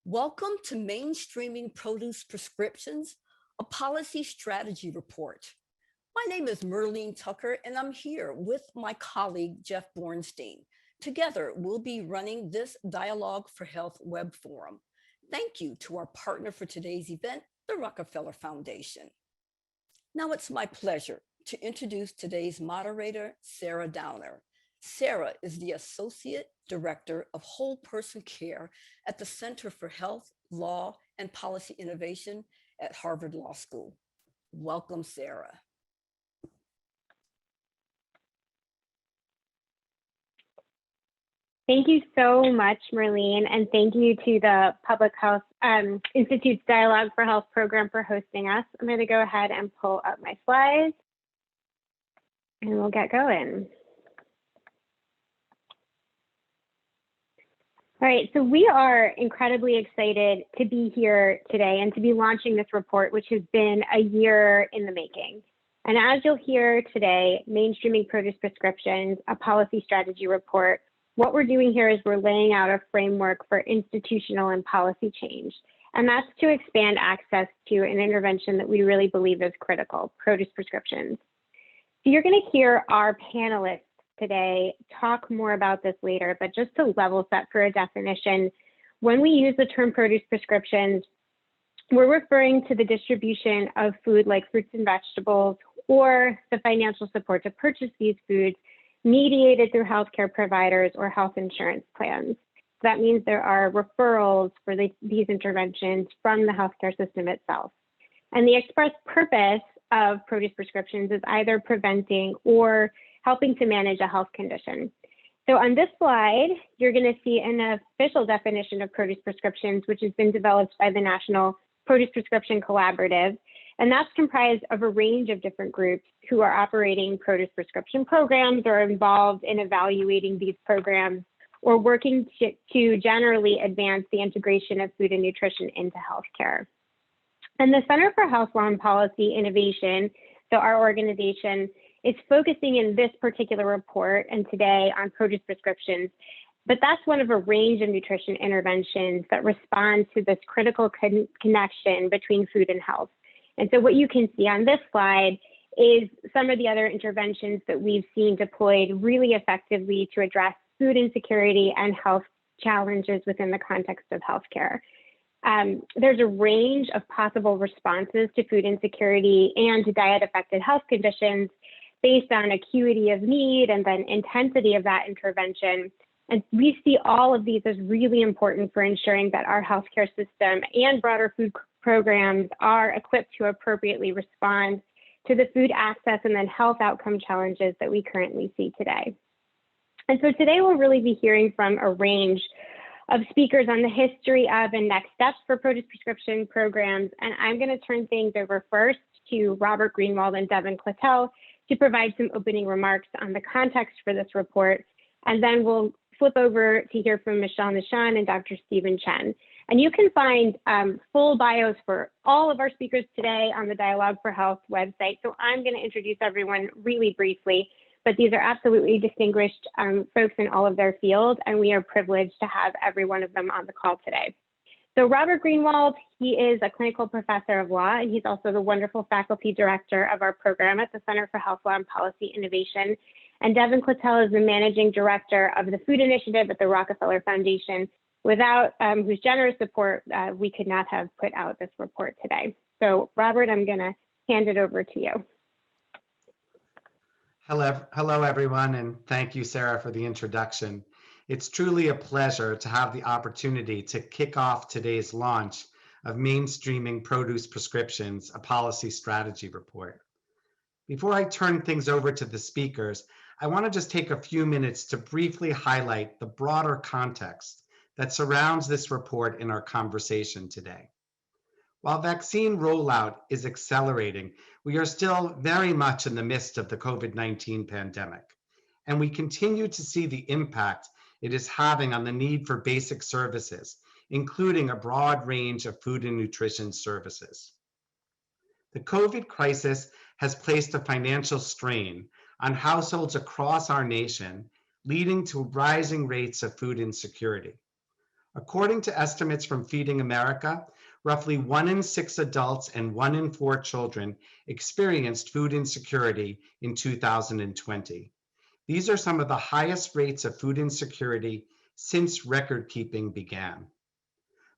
Welcome to Mainstreaming Produce Prescriptions, a policy strategy report. My name is Merlene Tucker, and I'm here with my colleague, Jeff Bornstein. Together, we'll be running this Dialogue for Health web forum. Thank you to our partner for today's event, the Rockefeller Foundation. Now it's my pleasure to introduce today's moderator, Sarah Downer. Sarah is the Associate Director of Whole Person Care at the Center for Health, Law, and Policy Innovation at Harvard Law School. Welcome, Sarah. Thank you so much, Merlene, and thank you to the Public Health Institute's Dialogue for Health program for hosting us. I'm going to go ahead and pull up my slides, and we'll get going. All right, so we are incredibly excited to be here today and to be launching this report, which has been a year in the making. And as you'll hear today, Mainstreaming Produce Prescriptions, a policy strategy report, what we're doing here is we're laying out a framework for institutional and policy change. And that's to expand access to an intervention that we really believe is critical, produce prescriptions. So you're going to hear our panelists today talk more about this later, but just to level set for a definition, when we use the term produce prescriptions, we're referring to the distribution of food like fruits and vegetables or the financial support to purchase these foods mediated through healthcare providers or health insurance plans. So that means there are referrals for these interventions from the healthcare system itself. And the express purpose of produce prescriptions is either preventing or helping to manage a health condition. So on this slide, you're going to see an official definition of produce prescriptions, which has been developed by the National Produce Prescription Collaborative. And that's comprised of a range of different groups who are operating produce prescription programs or involved in evaluating these programs or working to generally advance the integration of food and nutrition into healthcare. And the Center for Health, Law, and Policy Innovation, so our organization, is focusing in this particular report and today on produce prescriptions, but that's one of a range of nutrition interventions that respond to this critical connection between food and health. And so what you can see on this slide is some of the other interventions that we've seen deployed really effectively to address food insecurity and health challenges within the context of healthcare. There's a range of possible responses to food insecurity and to diet-affected health conditions based on acuity of need and then intensity of that intervention. And we see all of these as really important for ensuring that our healthcare system and broader food programs are equipped to appropriately respond to the food access and then health outcome challenges that we currently see today. And so today we'll really be hearing from a range of speakers on the history of and next steps for produce prescription programs. And I'm going to turn things over first to Robert Greenwald and Devin Clattel to provide some opening remarks on the context for this report. And then we'll flip over to hear from Michelle Nishan and Dr. Stephen Chen. And you can find full bios for all of our speakers today on the Dialogue for Health website. So I'm going to introduce everyone really briefly, but these are absolutely distinguished folks in all of their fields, and we are privileged to have every one of them on the call today. So Robert Greenwald, he is a clinical professor of law, and he's also the wonderful faculty director of our program at the Center for Health, Law, and Policy Innovation. And Devin Clattel is the managing director of the Food Initiative at the Rockefeller Foundation, without whose generous support, we could not have put out this report today. So Robert, I'm gonna hand it over to you. Hello everyone, and thank you, Sarah, for the introduction. It's truly a pleasure to have the opportunity to kick off today's launch of Mainstreaming Produce Prescriptions, a policy strategy report. Before I turn things over to the speakers, I want to just take a few minutes to briefly highlight the broader context that surrounds this report in our conversation today. While vaccine rollout is accelerating, we are still very much in the midst of the COVID-19 pandemic, and we continue to see the impact it is having on the need for basic services, including a broad range of food and nutrition services. The COVID crisis has placed a financial strain on households across our nation, leading to rising rates of food insecurity. According to estimates from Feeding America, roughly 1 in 6 adults and 1 in 4 children experienced food insecurity in 2020. These are some of the highest rates of food insecurity since record keeping began.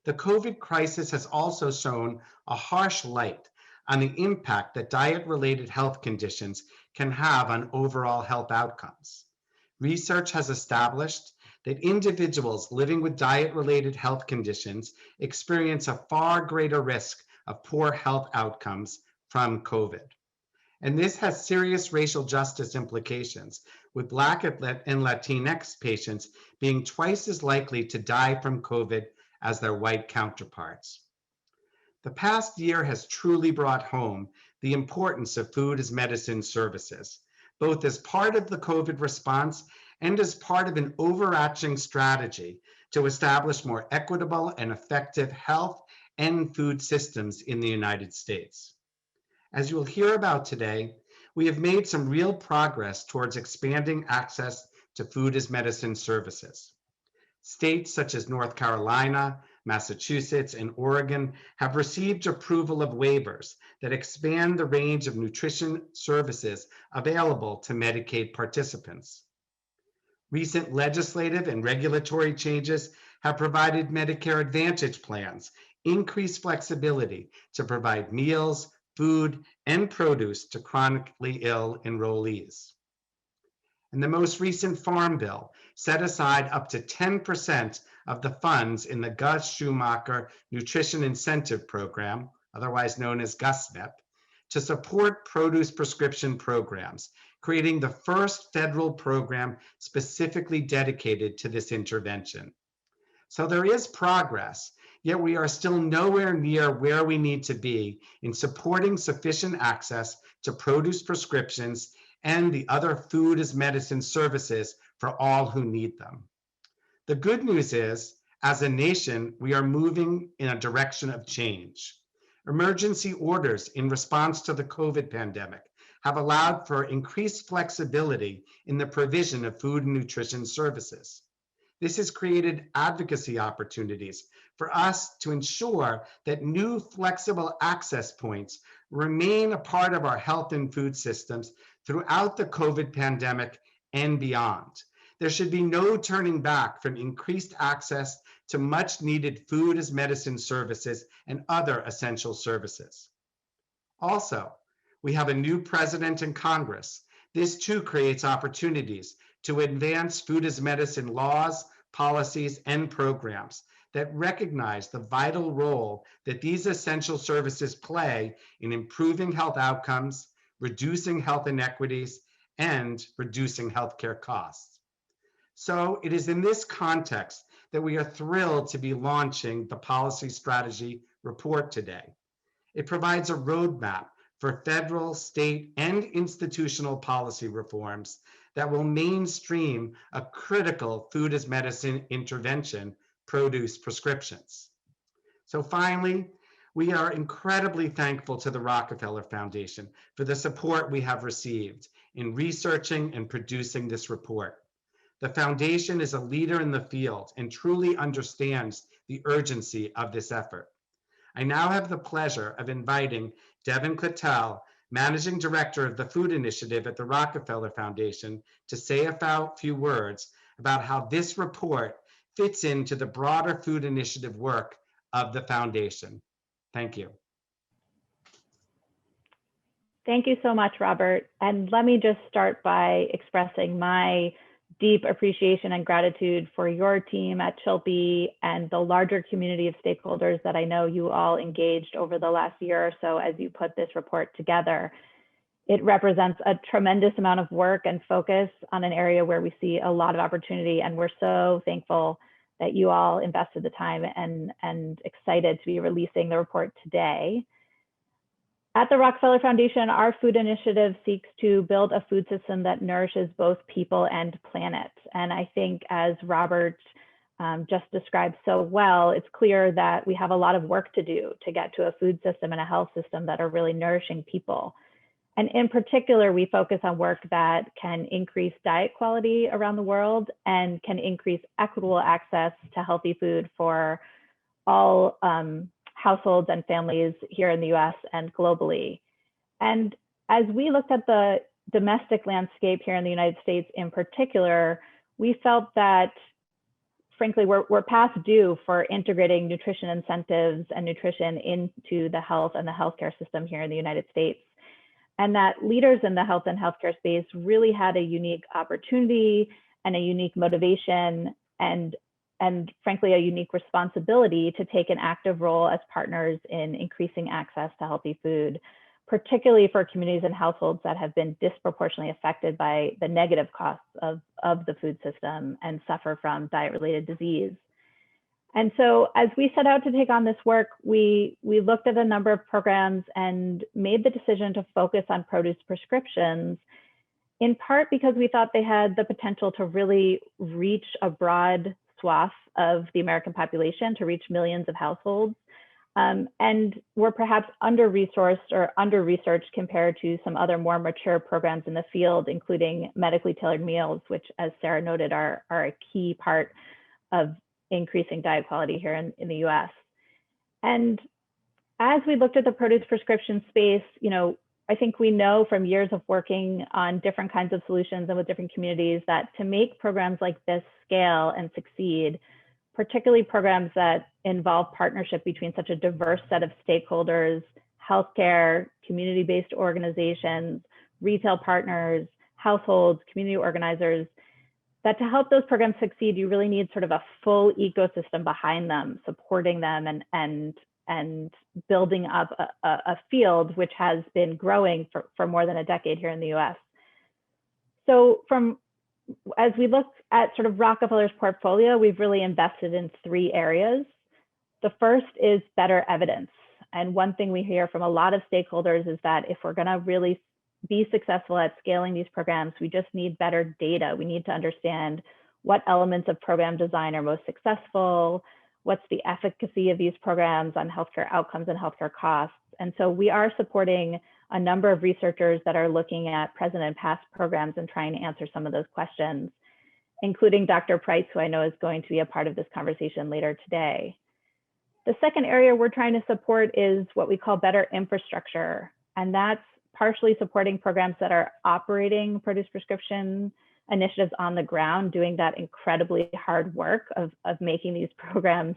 The COVID crisis has also shown a harsh light on the impact that diet-related health conditions can have on overall health outcomes. Research has established that individuals living with diet-related health conditions experience a far greater risk of poor health outcomes from COVID. And this has serious racial justice implications, with Black and Latinx patients being twice as likely to die from COVID as their white counterparts. The past year has truly brought home the importance of food as medicine services, both as part of the COVID response and as part of an overarching strategy to establish more equitable and effective health and food systems in the United States. As you'll hear about today, we have made some real progress towards expanding access to food as medicine services. States such as North Carolina, Massachusetts, and Oregon have received approval of waivers that expand the range of nutrition services available to Medicaid participants. Recent legislative and regulatory changes have provided Medicare Advantage plans increased flexibility to provide meals, food, and produce to chronically ill enrollees. And the most recent Farm Bill set aside up to 10% of the funds in the Gus Schumacher Nutrition Incentive Program, otherwise known as GUSNIP, to support produce prescription programs, creating the first federal program specifically dedicated to this intervention. So there is progress, yet we are still nowhere near where we need to be in supporting sufficient access to produce prescriptions and the other food as medicine services for all who need them. The good news is, as a nation, we are moving in a direction of change. Emergency orders in response to the COVID pandemic have allowed for increased flexibility in the provision of food and nutrition services. This has created advocacy opportunities for us to ensure that new flexible access points remain a part of our health and food systems throughout the COVID pandemic and beyond. There should be no turning back from increased access to much needed food as medicine services and other essential services. Also, we have a new president in Congress. This too creates opportunities to advance food as medicine laws, policies, and programs that recognize the vital role that these essential services play in improving health outcomes, reducing health inequities, and reducing healthcare costs. So it is in this context that we are thrilled to be launching the Policy Strategy Report today. It provides a roadmap for federal, state, and institutional policy reforms that will mainstream a critical food as medicine intervention, produce prescriptions. So finally, we are incredibly thankful to the Rockefeller Foundation for the support we have received in researching and producing this report. The foundation is a leader in the field and truly understands the urgency of this effort. I now have the pleasure of inviting Devin Clattel, Managing Director of the Food Initiative at the Rockefeller Foundation, to say a few words about how this report fits into the broader food initiative work of the foundation. Thank you. Thank you so much, Robert. And let me just start by expressing my deep appreciation and gratitude for your team at Chilpy and the larger community of stakeholders that I know you all engaged over the last year or so as you put this report together. It represents a tremendous amount of work and focus on an area where we see a lot of opportunity, and we're so thankful that you all invested the time and excited to be releasing the report today. At the Rockefeller Foundation, our food initiative seeks to build a food system that nourishes both people and planet. And I think, as Robert just described so well, it's clear that we have a lot of work to do to get to a food system and a health system that are really nourishing people. And in particular, we focus on work that can increase diet quality around the world and can increase equitable access to healthy food for all households and families here in the US and globally. And as we looked at the domestic landscape here in the United States in particular, we felt that, frankly, we're past due for integrating nutrition incentives and nutrition into the health and the healthcare system here in the United States. And that leaders in the health and healthcare space really had a unique opportunity and a unique motivation and frankly, a unique responsibility to take an active role as partners in increasing access to healthy food, particularly for communities and households that have been disproportionately affected by the negative costs of the food system and suffer from diet-related disease. And so as we set out to take on this work, we looked at a number of programs and made the decision to focus on produce prescriptions, in part because we thought they had the potential to really reach a broad swath of the American population, to reach millions of households, and were perhaps under-resourced or under-researched compared to some other more mature programs in the field, including medically tailored meals, which, as Sarah noted, are a key part of increasing diet quality here in the US. And as we looked at the produce prescription space, I think we know from years of working on different kinds of solutions and with different communities that to make programs like this scale and succeed, particularly programs that involve partnership between such a diverse set of stakeholders, healthcare, community-based organizations, retail partners, households, community organizers, that to help those programs succeed, you really need sort of a full ecosystem behind them, supporting them and building up a field which has been growing for more than a decade here in the US. So as we look at sort of Rockefeller's portfolio, we've really invested in 3 areas. The first is better evidence. And one thing we hear from a lot of stakeholders is that if we're gonna really be successful at scaling these programs, we just need better data. We need to understand what elements of program design are most successful, what's the efficacy of these programs on healthcare outcomes and healthcare costs. And so we are supporting a number of researchers that are looking at present and past programs and trying to answer some of those questions, including Dr. Price, who I know is going to be a part of this conversation later today. The second area we're trying to support is what we call better infrastructure. And that's partially supporting programs that are operating produce prescription initiatives on the ground, doing that incredibly hard work of making these programs,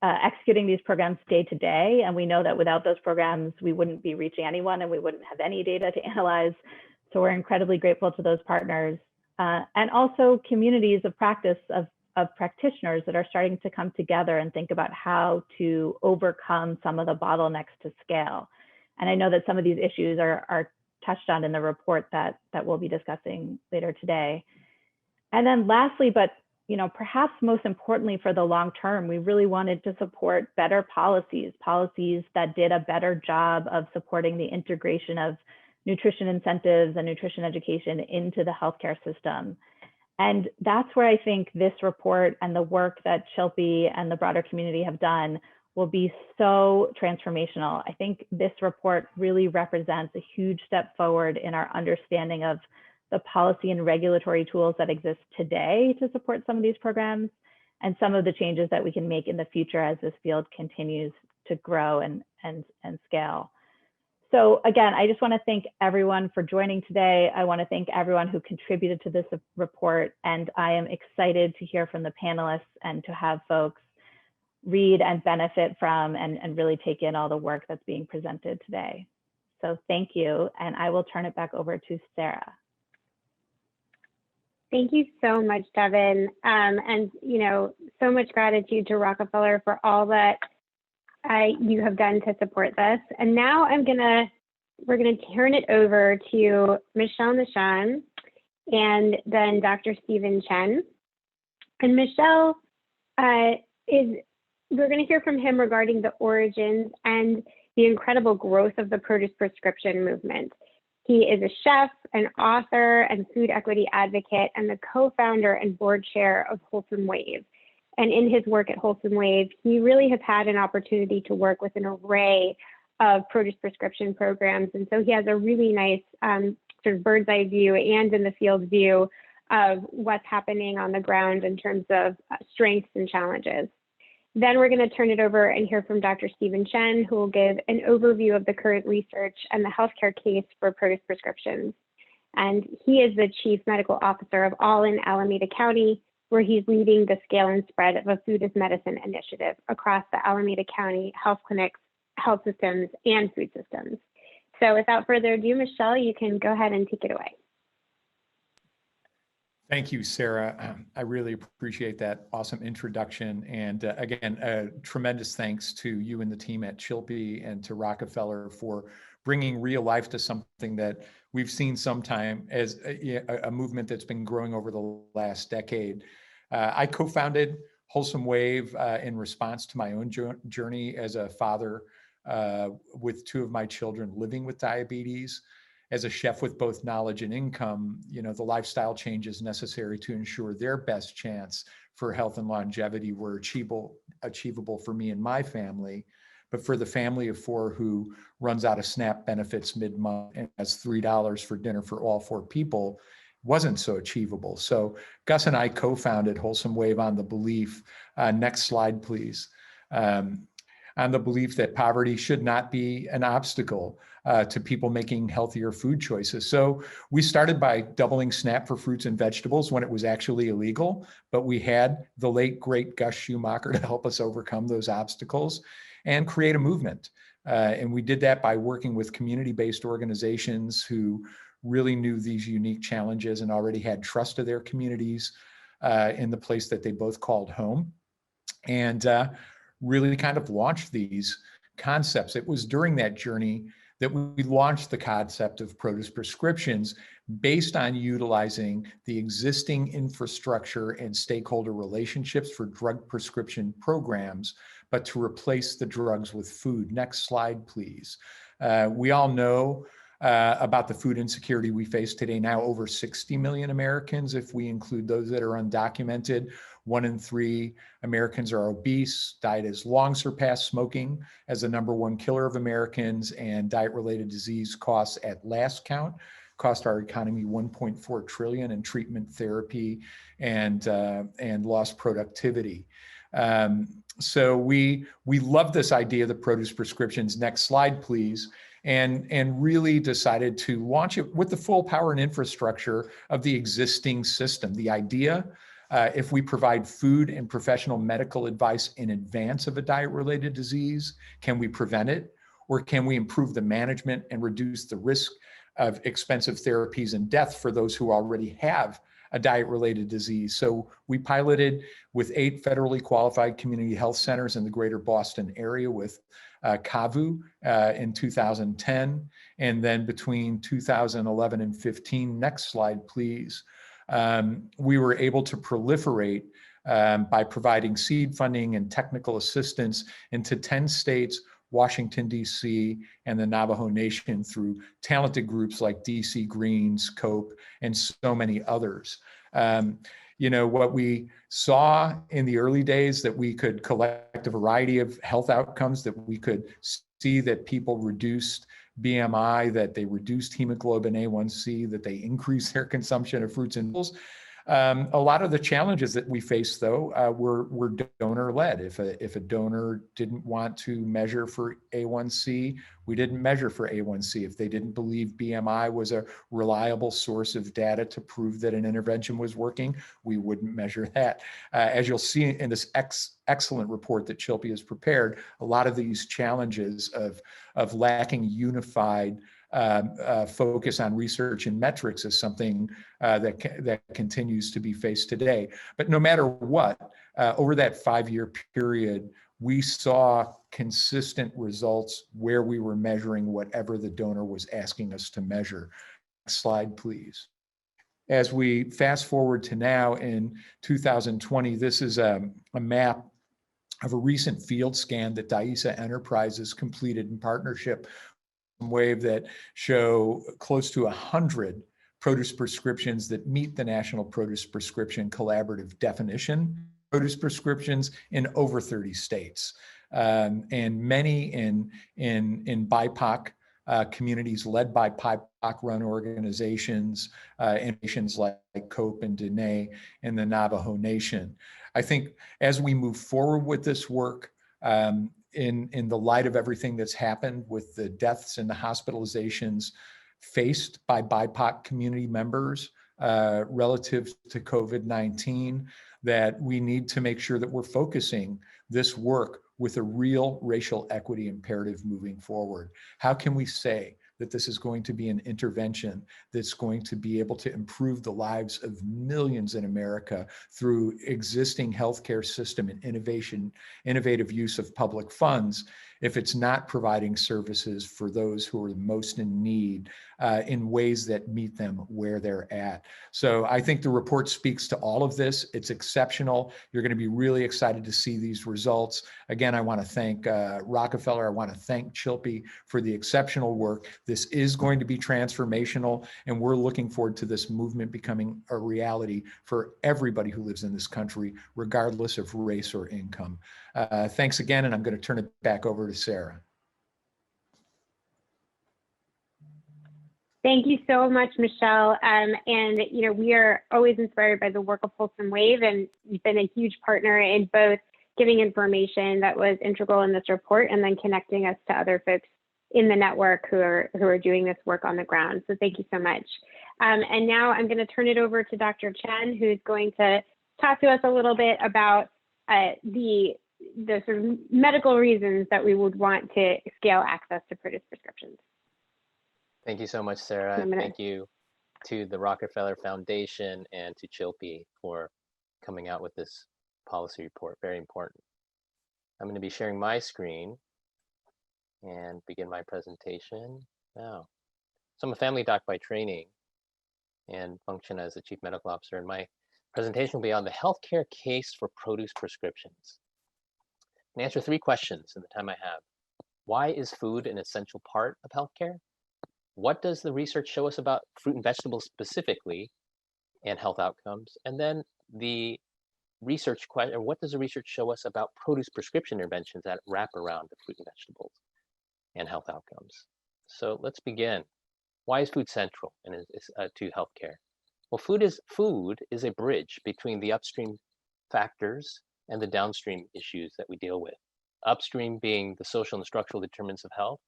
executing these programs day to day. And we know that without those programs, we wouldn't be reaching anyone and we wouldn't have any data to analyze. So we're incredibly grateful to those partners. And also communities of practice of practitioners that are starting to come together and think about how to overcome some of the bottlenecks to scale. And I know that some of these issues are touched on in the report that we'll be discussing later today. And then lastly, but perhaps most importantly for the long term, we really wanted to support better policies that did a better job of supporting the integration of nutrition incentives and nutrition education into the healthcare system. And that's where I think this report and the work that Chilpi and the broader community have done will be so transformational. I think this report really represents a huge step forward in our understanding of the policy and regulatory tools that exist today to support some of these programs and some of the changes that we can make in the future as this field continues to grow and scale. So again, I just want to thank everyone for joining today. I want to thank everyone who contributed to this report, and I am excited to hear from the panelists and to have folks read and benefit from and really take in all the work that's being presented today. So thank you, and I will turn it back over to Sarah. Thank you so much, Devin. And so much gratitude to Rockefeller for all that you have done to support this. And now we're gonna turn it over to Michelle Nishan and then Dr. Stephen Chen. And Michelle we're gonna hear from him regarding the origins and the incredible growth of the produce prescription movement. He is a chef, an author, and food equity advocate, and the co-founder and board chair of Wholesome Wave. And in his work at Wholesome Wave, he really has had an opportunity to work with an array of produce prescription programs. And so he has a really nice sort of bird's eye view and in the field view of what's happening on the ground in terms of strengths and challenges. Then we're going to turn it over and hear from Dr. Stephen Chen, who will give an overview of the current research and the healthcare case for produce prescriptions. And he is the Chief Medical Officer of All in Alameda County, where he's leading the scale and spread of a food as medicine initiative across the Alameda County health clinics, health systems, and food systems. So without further ado, Michelle, you can go ahead and take it away. Thank you, Sarah. I really appreciate that awesome introduction. And again, tremendous thanks to you and the team at Chilpy and to Rockefeller for bringing real life to something that we've seen sometime as a movement that's been growing over the last decade. I co-founded Wholesome Wave in response to my own journey as a father with two of my children living with diabetes. As a chef with both knowledge and income, the lifestyle changes necessary to ensure their best chance for health and longevity were achievable for me and my family. But for the family of four who runs out of SNAP benefits mid-month and has $3 for dinner for all four people, wasn't so achievable. So Gus and I co-founded Wholesome Wave on the belief, next slide, please, on the belief that poverty should not be an obstacle to people making healthier food choices. So we started by doubling SNAP for fruits and vegetables when it was actually illegal, but we had the late, great Gus Schumacher to help us overcome those obstacles and create a movement. And we did that by working with community-based organizations who really knew these unique challenges and already had trust of their communities in the place that they both called home. And really kind of launched these concepts. It was during that journey that we launched the concept of produce prescriptions based on utilizing the existing infrastructure and stakeholder relationships for drug prescription programs, but to replace the drugs with food. Next slide, please. We all know about the food insecurity we face today. Now over 60 million Americans, if we include those that are undocumented. 1 in 3 Americans are obese. Diet has long surpassed smoking as the #1 killer of Americans, and diet-related disease costs at last count cost our economy $1.4 trillion in treatment, therapy, and lost productivity. So we love this idea of the produce prescriptions. Next slide, please. And really decided to launch it with the full power and infrastructure of the existing system. The idea, if we provide food and professional medical advice in advance of a diet-related disease, can we prevent it? Or can we improve the management and reduce the risk of expensive therapies and death for those who already have a diet-related disease? So we piloted with 8 federally qualified community health centers in the greater Boston area with CAVU in 2010. And then between 2011 and 15, next slide, please, we were able to proliferate by providing seed funding and technical assistance into 10 states, Washington, D.C., and the Navajo Nation through talented groups like DC Greens, COPE, and so many others. What we saw in the early days that we could collect a variety of health outcomes, that we could see that people reduced BMI, that they reduced hemoglobin A1C, that they increased their consumption of fruits and vegetables. A lot of the challenges that we face, though, were donor-led. If a donor didn't want to measure for A1C, we didn't measure for A1C. If they didn't believe BMI was a reliable source of data to prove that an intervention was working, we wouldn't measure that. As you'll see in this excellent report that Chilpy has prepared, a lot of these challenges of lacking unified focus on research and metrics is something that continues to be faced today. But no matter what, over that 5-year period, we saw consistent results where we were measuring whatever the donor was asking us to measure. Next slide, please. As we fast forward to now in 2020, this is a map of a recent field scan that DIESA Enterprises completed in partnership Wave that show close to 100 produce prescriptions that meet the National Produce Prescription Collaborative definition, produce prescriptions in over 30 states. and many in BIPOC communities led by BIPOC-run organizations in nations like COPE and Dene and the Navajo Nation. I think as we move forward with this work, in the light of everything that's happened with the deaths and the hospitalizations faced by BIPOC community members relative to COVID-19, that we need to make sure that we're focusing this work with a real racial equity imperative moving forward. How can we say that this is going to be an intervention that's going to be able to improve the lives of millions in America through existing healthcare system and innovative use of public funds, if it's not providing services for those who are most in need in ways that meet them where they're at? So I think the report speaks to all of this. It's exceptional. You're going to be really excited to see these results. Again, I want to thank Rockefeller. I want to thank Chilpy for the exceptional work. This is going to be transformational, and we're looking forward to this movement becoming a reality for everybody who lives in this country, regardless of race or income. Thanks again, and I'm going to turn it back over to Sarah. Thank you so much, Michelle. And we are always inspired by the work of Wholesome Wave, and you've been a huge partner in both giving information that was integral in this report and then connecting us to other folks in the network who are doing this work on the ground. So thank you so much. And now I'm going to turn it over to Dr. Chen, who's going to talk to us a little bit about the sort of medical reasons that we would want to scale access to produce prescriptions. Thank you so much, Sarah. Thank you to the Rockefeller Foundation and to Chilpy for coming out with this policy report. Very important. I'm going to be sharing my screen and begin my presentation now. So I'm a family doc by training and function as the chief medical officer, and my presentation will be on the healthcare case for produce prescriptions. And answer 3 questions in the time I have. Why is food an essential part of healthcare? What does the research show us about fruit and vegetables specifically and health outcomes? And then the research question, what does the research show us about produce prescription interventions that wrap around the fruit and vegetables and health outcomes? So let's begin. Why is food central to healthcare? Well, food is a bridge between the upstream factors and the downstream issues that we deal with. Upstream being the social and structural determinants of health,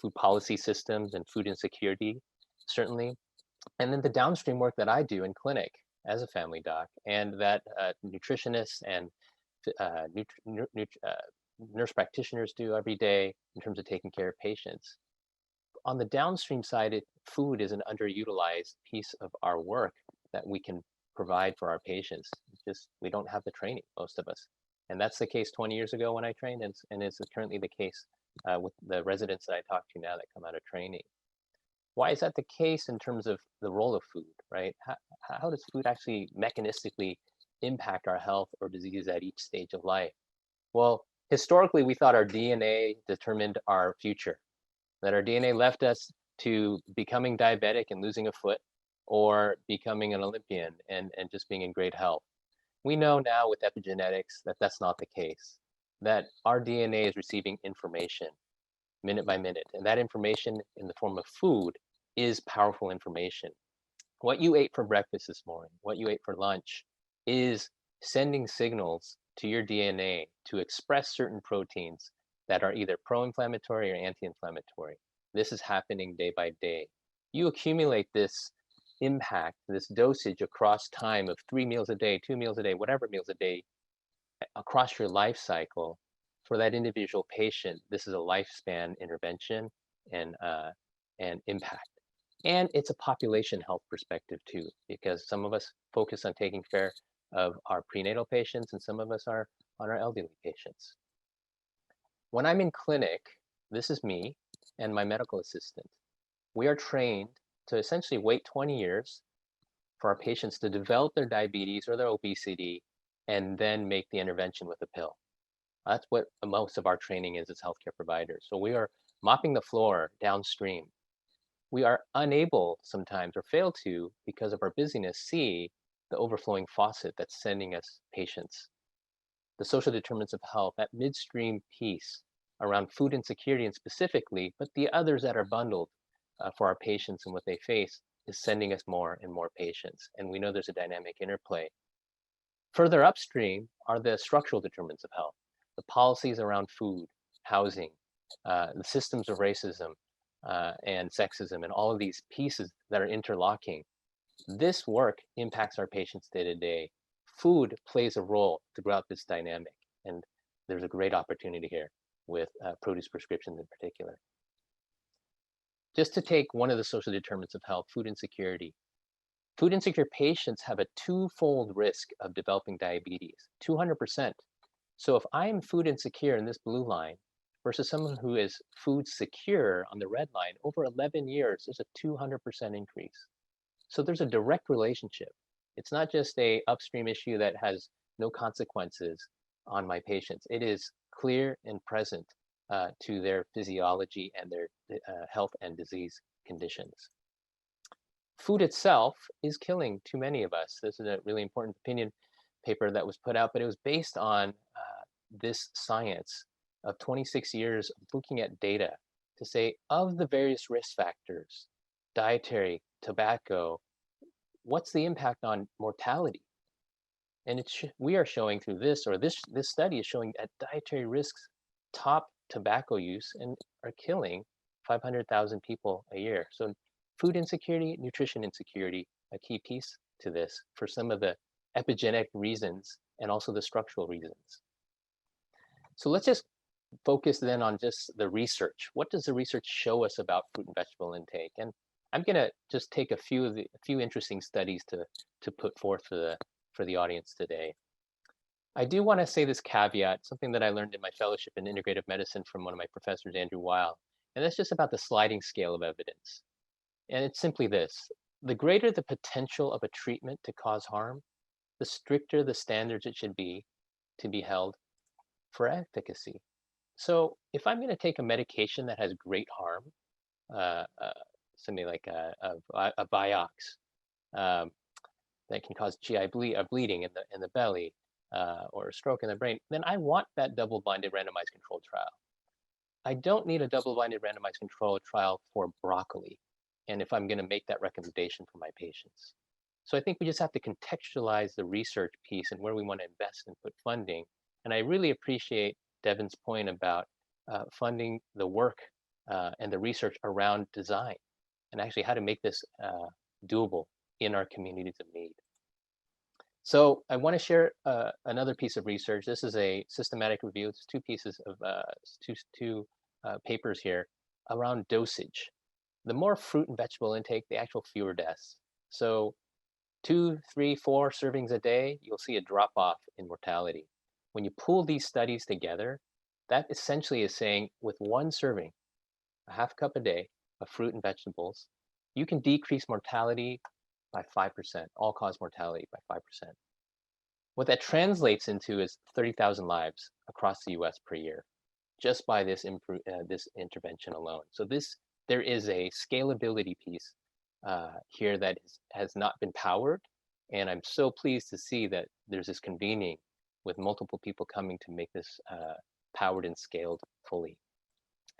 food policy systems and food insecurity, certainly. And then the downstream work that I do in clinic as a family doc, and that nutritionists and nurse practitioners do every day in terms of taking care of patients. On the downstream side, food is an underutilized piece of our work that we can provide for our patients. We don't have the training, most of us. And that's the case 20 years ago when I trained, and it's currently the case with the residents that I talk to now that come out of training. Why is that the case in terms of the role of food, right? How does food actually mechanistically impact our health or disease at each stage of life? Well, historically, we thought our DNA determined our future, that our DNA left us to becoming diabetic and losing a foot, or becoming an Olympian and just being in great health. We know now with epigenetics that that's not the case, that our DNA is receiving information minute by minute, and that information in the form of food is powerful information. What you ate for breakfast this morning, what you ate for lunch, is sending signals to your DNA to express certain proteins that are either pro-inflammatory or anti-inflammatory. This is happening day by day. You accumulate this impact, this dosage across time of 3 meals a day, 2 meals a day, whatever meals a day, across your life cycle. For that individual patient, this is a lifespan intervention and impact. And it's a population health perspective too, because some of us focus on taking care of our prenatal patients and some of us are on our elderly patients. When I'm in clinic, this is me and my medical assistant. We are trained to essentially wait 20 years for our patients to develop their diabetes or their obesity and then make the intervention with a pill. That's what most of our training is as healthcare providers. So we are mopping the floor downstream. We are unable sometimes or fail to, because of our busyness, see the overflowing faucet that's sending us patients. the social determinants of health, that midstream piece around food insecurity and specifically, but the others that are bundled for our patients and what they face is sending us more and more patients. And we know there's a dynamic interplay. Further upstream are the structural determinants of health, the policies around food, housing, the systems of racism and sexism, and all of these pieces that are interlocking. This work impacts our patients day to day. Food plays a role throughout this dynamic, and there's a great opportunity here with produce prescriptions in particular. Just to take one of the social determinants of health, food insecurity. Food insecure patients have a twofold risk of developing diabetes, 200%. So if I'm food insecure in this blue line versus someone who is food secure on the red line, over 11 years, there's a 200% increase. So there's a direct relationship. It's not just a upstream issue that has no consequences on my patients. It is clear and present to their physiology and their health and disease conditions. Food itself is killing too many of us. This is a really important opinion paper that was put out, but it was based on this science of 26 years of looking at data to say, of the various risk factors, dietary, tobacco, what's the impact on mortality? And we are showing through this, or this study is showing that dietary risks top tobacco use and are killing 500,000 people a year. So food insecurity, nutrition insecurity, a key piece to this for some of the epigenetic reasons and also the structural reasons. So let's just focus then on just the research. What does the research show us about fruit and vegetable intake? And I'm gonna just take a few interesting studies to put forth for the audience today. I do want to say this caveat, something that I learned in my fellowship in integrative medicine from one of my professors, Andrew Weil, and that's just about the sliding scale of evidence. And it's simply this: the greater the potential of a treatment to cause harm, the stricter the standards it should be to be held for efficacy. So if I'm going to take a medication that has great harm, something like a Vioxx that can cause GI bleeding in the belly or a stroke in the brain, then I want that double-blinded randomized controlled trial. I don't need a double-blinded randomized controlled trial for broccoli, and if I'm going to make that recommendation for my patients. So I think we just have to contextualize the research piece and where we want to invest and put funding. And I really appreciate Devin's point about funding the work and the research around design and actually how to make this doable in our communities of need. So I want to share another piece of research. This is a systematic review. It's two pieces of two papers here around dosage. The more fruit and vegetable intake, the actual fewer deaths. So 2, 3, 4 servings a day, you'll see a drop off in mortality. When you pull these studies together, that essentially is saying with one serving, a half cup a day of fruit and vegetables, you can decrease mortality by 5%, all-cause mortality by 5%. What that translates into is 30,000 lives across the US per year, just by this intervention alone. So there is a scalability piece here that has not been powered, and I'm so pleased to see that there's this convening with multiple people coming to make this powered and scaled fully.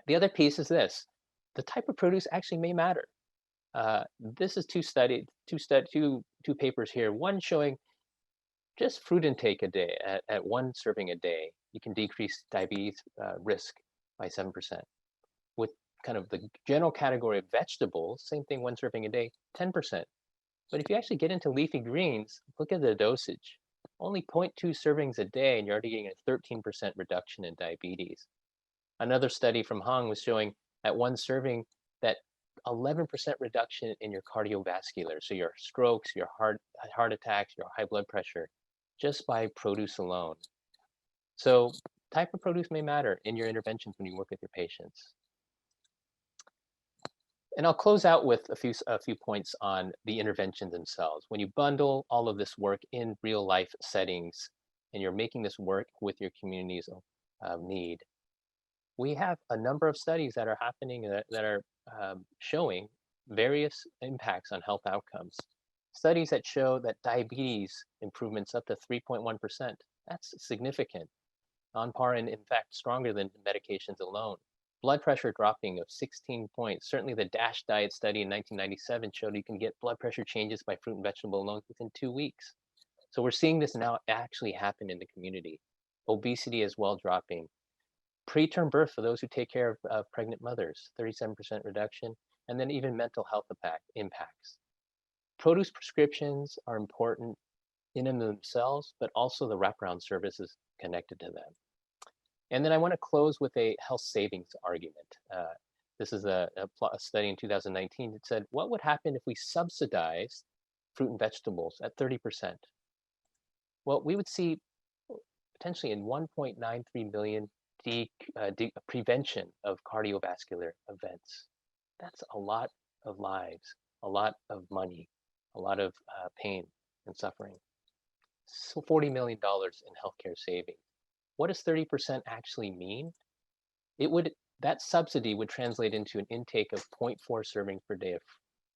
The other piece is this: the type of produce actually may matter. This is two papers here. One showing just fruit intake a day at one serving a day, you can decrease diabetes risk by 7%. With kind of the general category of vegetables, same thing, one serving a day, 10%. But if you actually get into leafy greens, look at the dosage. Only 0.2 servings a day, and you're already getting a 13% reduction in diabetes. Another study from Hong was showing at one serving that 11% reduction in your cardiovascular, so your strokes, your heart attacks, your high blood pressure, just by produce alone. So type of produce may matter in your interventions when you work with your patients. And I'll close out with a few points on the interventions themselves. When you bundle all of this work in real life settings and you're making this work with your communities of need, we have a number of studies that are happening that are showing various impacts on health outcomes. Studies that show that diabetes improvements up to 3.1% That's significant, on par and in fact stronger than medications alone. Blood pressure dropping of 16 points. Certainly the DASH diet study in 1997 showed you can get blood pressure changes by fruit and vegetable alone within 2 weeks. So we're seeing this now actually happen in the community. Obesity as well dropping. Preterm birth for those who take care of pregnant mothers, 37% reduction, and then even mental health impacts. Produce prescriptions are important in and of themselves, but also the wraparound services connected to them. And then I want to close with a health savings argument. This is a study in 2019 that said, what would happen if we subsidized fruit and vegetables at 30%? Well, we would see potentially in 1.93 million prevention of cardiovascular events. That's a lot of lives, a lot of money, a lot of pain and suffering. So $40 million in healthcare savings. What does 30% actually mean? That subsidy would translate into an intake of 0.4 servings per day of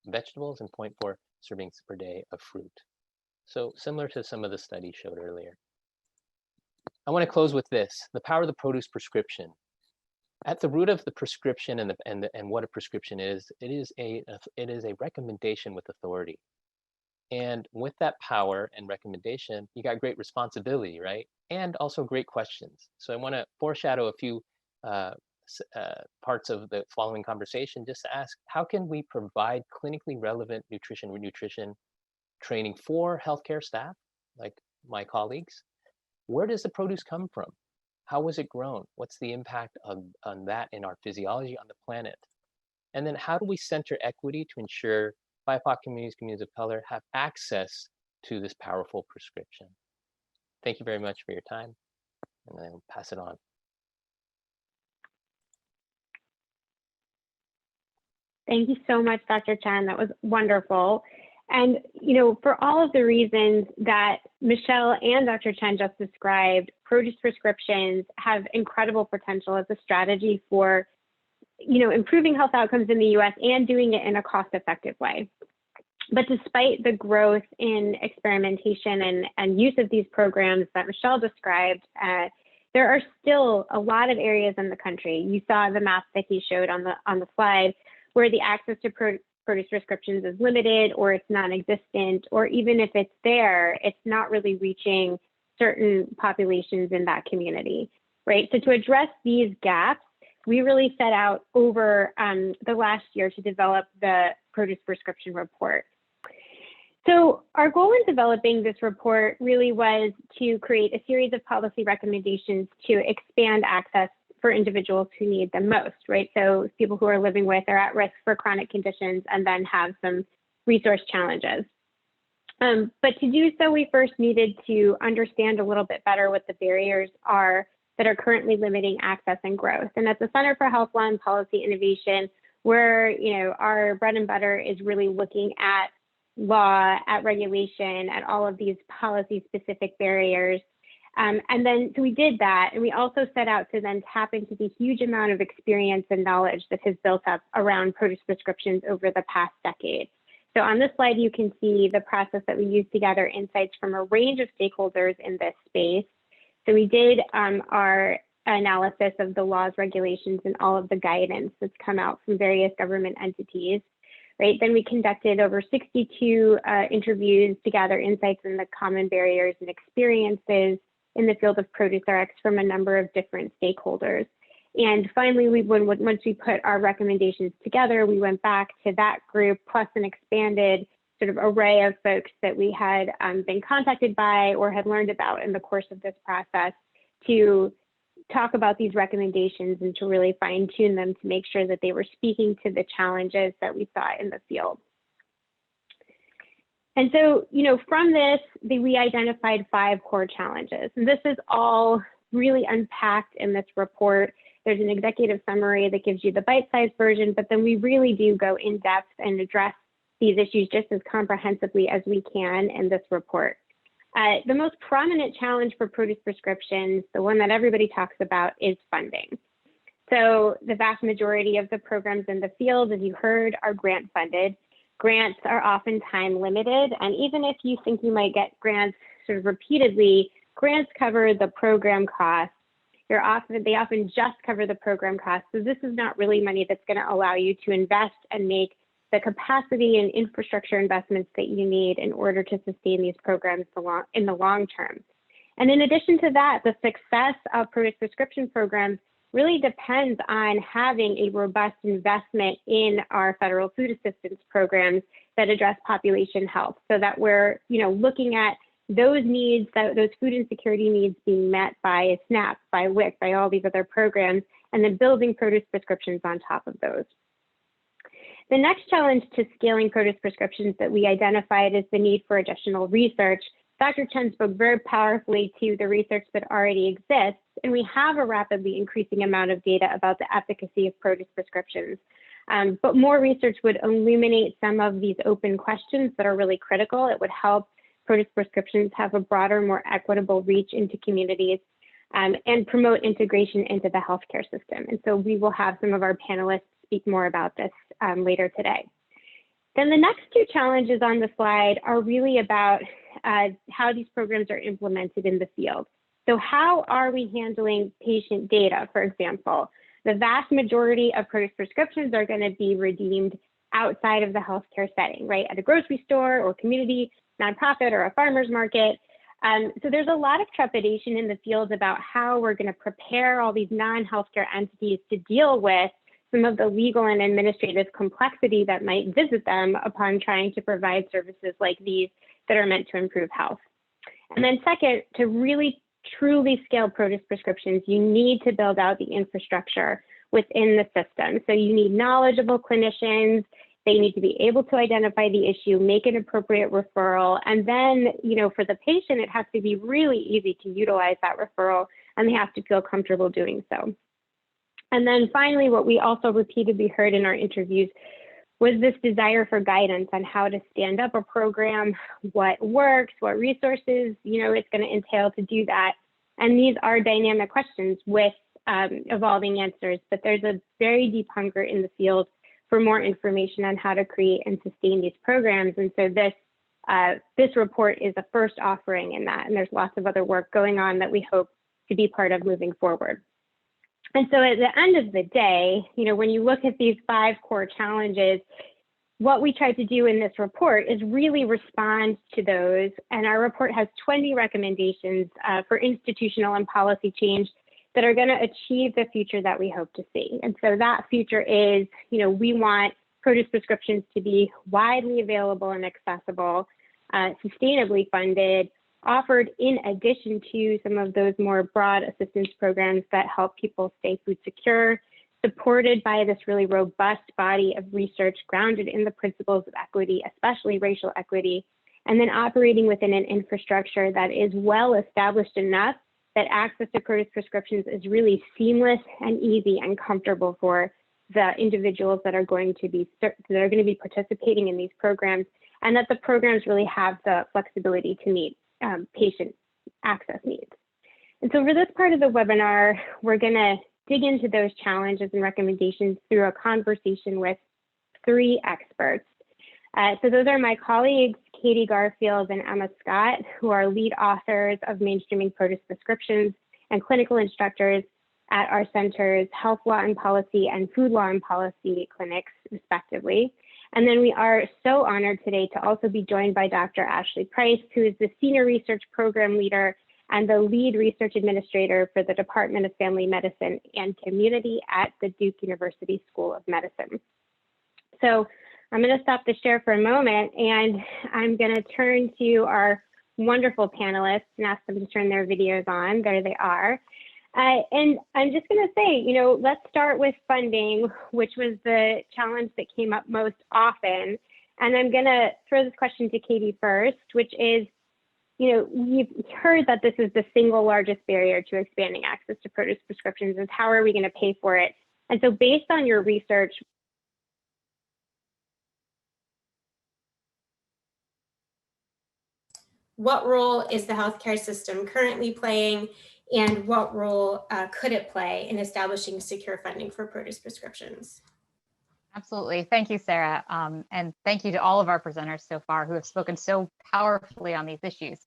vegetables and 0.4 servings per day of fruit. So similar to some of the studies showed earlier. I want to close with this: the power of the produce prescription. At the root of the prescription and what a prescription is, it is a recommendation with authority. And with that power and recommendation, you got great responsibility, right? And also great questions. So I want to foreshadow a few parts of the following conversation, just to ask, how can we provide clinically relevant nutrition training for healthcare staff, like my colleagues? Where does the produce come from? How was it grown? What's the impact on that in our physiology on the planet? And then how do we center equity to ensure BIPOC communities of color have access to this powerful prescription? Thank you very much for your time, and I'll pass it on. Thank you so much, Dr. Chen. That was wonderful. And, for all of the reasons that Michelle and Dr. Chen just described, produce prescriptions have incredible potential as a strategy for, improving health outcomes in the US and doing it in a cost-effective way. But despite the growth in experimentation and use of these programs that Michelle described, there are still a lot of areas in the country. You saw the map that he showed on the slide, where the access to produce prescriptions is limited, or it's non-existent, or even if it's there, it's not really reaching certain populations in that community, right? So to address these gaps, we really set out over the last year to develop the produce prescription report. So our goal in developing this report really was to create a series of policy recommendations to expand access for individuals who need them most, right? So people who are living with or at risk for chronic conditions and then have some resource challenges. But to do so, we first needed to understand a little bit better what the barriers are that are currently limiting access and growth. And at the Center for Health Law and Policy Innovation, where our bread and butter is really looking at law, at regulation, at all of these policy-specific barriers. And then so we did that, and we also set out to then tap into the huge amount of experience and knowledge that has built up around produce prescriptions over the past decade. So on this slide, you can see the process that we used to gather insights from a range of stakeholders in this space. So we did our analysis of the laws, regulations, and all of the guidance that's come out from various government entities, right? Then we conducted over 62 interviews to gather insights in the common barriers and experiences in the field of produce RX from a number of different stakeholders. And finally, once we put our recommendations together, we went back to that group plus an expanded sort of array of folks that we had been contacted by or had learned about in the course of this process to talk about these recommendations and to really fine tune them to make sure that they were speaking to the challenges that we saw in the field. And so, from this, we identified 5 core challenges. And this is all really unpacked in this report. There's an executive summary that gives you the bite-sized version, but then we really do go in depth and address these issues just as comprehensively as we can in this report. The most prominent challenge for produce prescriptions, the one that everybody talks about, is funding. So the vast majority of the programs in the field, as you heard, are grant funded. Grants are often time limited, and even if you think you might get grants sort of repeatedly, grants cover the program costs. They often just cover the program costs. So this is not really money that's going to allow you to invest and make the capacity and infrastructure investments that you need in order to sustain these programs in the long term. And in addition to that, the success of produce prescription programs really depends on having a robust investment in our federal food assistance programs that address population health, so that we're looking at those needs, those food insecurity needs being met by SNAP, by WIC, by all these other programs, and then building produce prescriptions on top of those. The next challenge to scaling produce prescriptions that we identified is the need for additional research. Dr. Chen spoke very powerfully to the research that already exists, and we have a rapidly increasing amount of data about the efficacy of produce prescriptions. But more research would illuminate some of these open questions that are really critical. It would help produce prescriptions have a broader, more equitable reach into communities and promote integration into the healthcare system. And so we will have some of our panelists speak more about this later today. Then the next two challenges on the slide are really about how these programs are implemented in the field. So how are we handling patient data, for example? The vast majority of produce prescriptions are going to be redeemed outside of the healthcare setting, right? At a grocery store or community nonprofit or a farmer's market. So there's a lot of trepidation in the field about how we're going to prepare all these non-healthcare entities to deal with some of the legal and administrative complexity that might visit them upon trying to provide services like these that are meant to improve health. And then second, to really truly scale produce prescriptions, you need to build out the infrastructure within the system. So you need knowledgeable clinicians. They need to be able to identify the issue, make an appropriate referral, and then, for the patient, it has to be really easy to utilize that referral, and they have to feel comfortable doing so. And then finally, what we also repeatedly heard in our interviews was this desire for guidance on how to stand up a program, what works, what resources, it's going to entail to do that. And these are dynamic questions with evolving answers, but there's a very deep hunger in the field for more information on how to create and sustain these programs. And so this report is a first offering in that, and there's lots of other work going on that we hope to be part of moving forward. And so at the end of the day, when you look at these 5 core challenges, what we tried to do in this report is really respond to those. And our report has 20 recommendations for institutional and policy change that are going to achieve the future that we hope to see. And so that future is, we want produce prescriptions to be widely available and accessible, sustainably funded, offered in addition to some of those more broad assistance programs that help people stay food secure, supported by this really robust body of research grounded in the principles of equity, especially racial equity, and then operating within an infrastructure that is well established enough that access to produce prescriptions is really seamless and easy and comfortable for the individuals that are going to be participating in these programs, and that the programs really have the flexibility to meet patient access needs. And so for this part of the webinar, we're going to dig into those challenges and recommendations through a conversation with 3 experts. So those are my colleagues, Katie Garfield and Emma Scott, who are lead authors of Mainstreaming Produce Prescriptions and clinical instructors at our center's Health Law and Policy and Food Law and Policy clinics, respectively. And then we are so honored today to also be joined by Dr. Ashley Price, who is the Senior Research Program Leader and the Lead Research Administrator for the Department of Family Medicine and Community at the Duke University School of Medicine. So I'm going to stop the share for a moment, and I'm going to turn to our wonderful panelists and ask them to turn their videos on. There they are. And I'm just going to say, let's start with funding, which was the challenge that came up most often. And I'm going to throw this question to Katie first, which is, we've heard that this is the single largest barrier to expanding access to produce prescriptions, is how are we going to pay for it? And so based on your research, what role is the healthcare system currently playing, and what role could it play in establishing secure funding for produce prescriptions? Absolutely. Thank you, Sarah. And thank you to all of our presenters so far who have spoken so powerfully on these issues.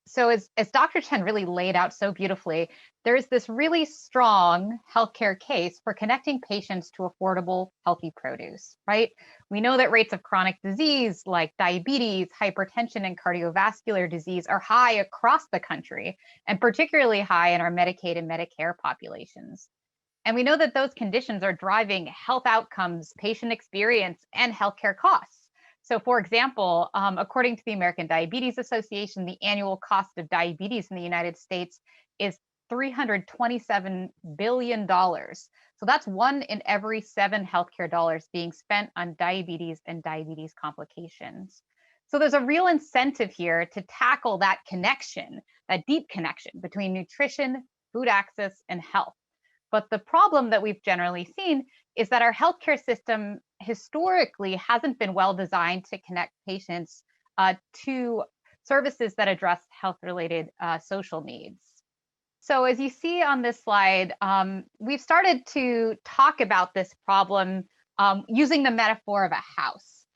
So as Dr. Chen really laid out so beautifully, there's this really strong healthcare case for connecting patients to affordable, healthy produce, right? We know that rates of chronic disease like diabetes, hypertension, and cardiovascular disease are high across the country, and particularly high in our Medicaid and Medicare populations. And we know that those conditions are driving health outcomes, patient experience, and healthcare costs. So for example, according to the American Diabetes Association, the annual cost of diabetes in the United States is $327 billion. So that's 1 in every 7 healthcare dollars being spent on diabetes and diabetes complications. So there's a real incentive here to tackle that connection, that deep connection between nutrition, food access, and health. But the problem that we've generally seen is that our healthcare system historically hasn't been well designed to connect patients to services that address health-related social needs. So as you see on this slide, we've started to talk about this problem using the metaphor of a house.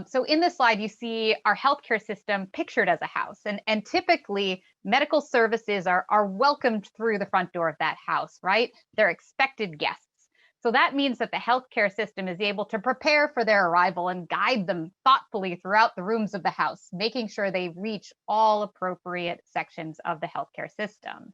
So in this slide, you see our healthcare system pictured as a house, and typically medical services are welcomed through the front door of that house, right? They're expected guests. So that means that the healthcare system is able to prepare for their arrival and guide them thoughtfully throughout the rooms of the house, making sure they reach all appropriate sections of the healthcare system.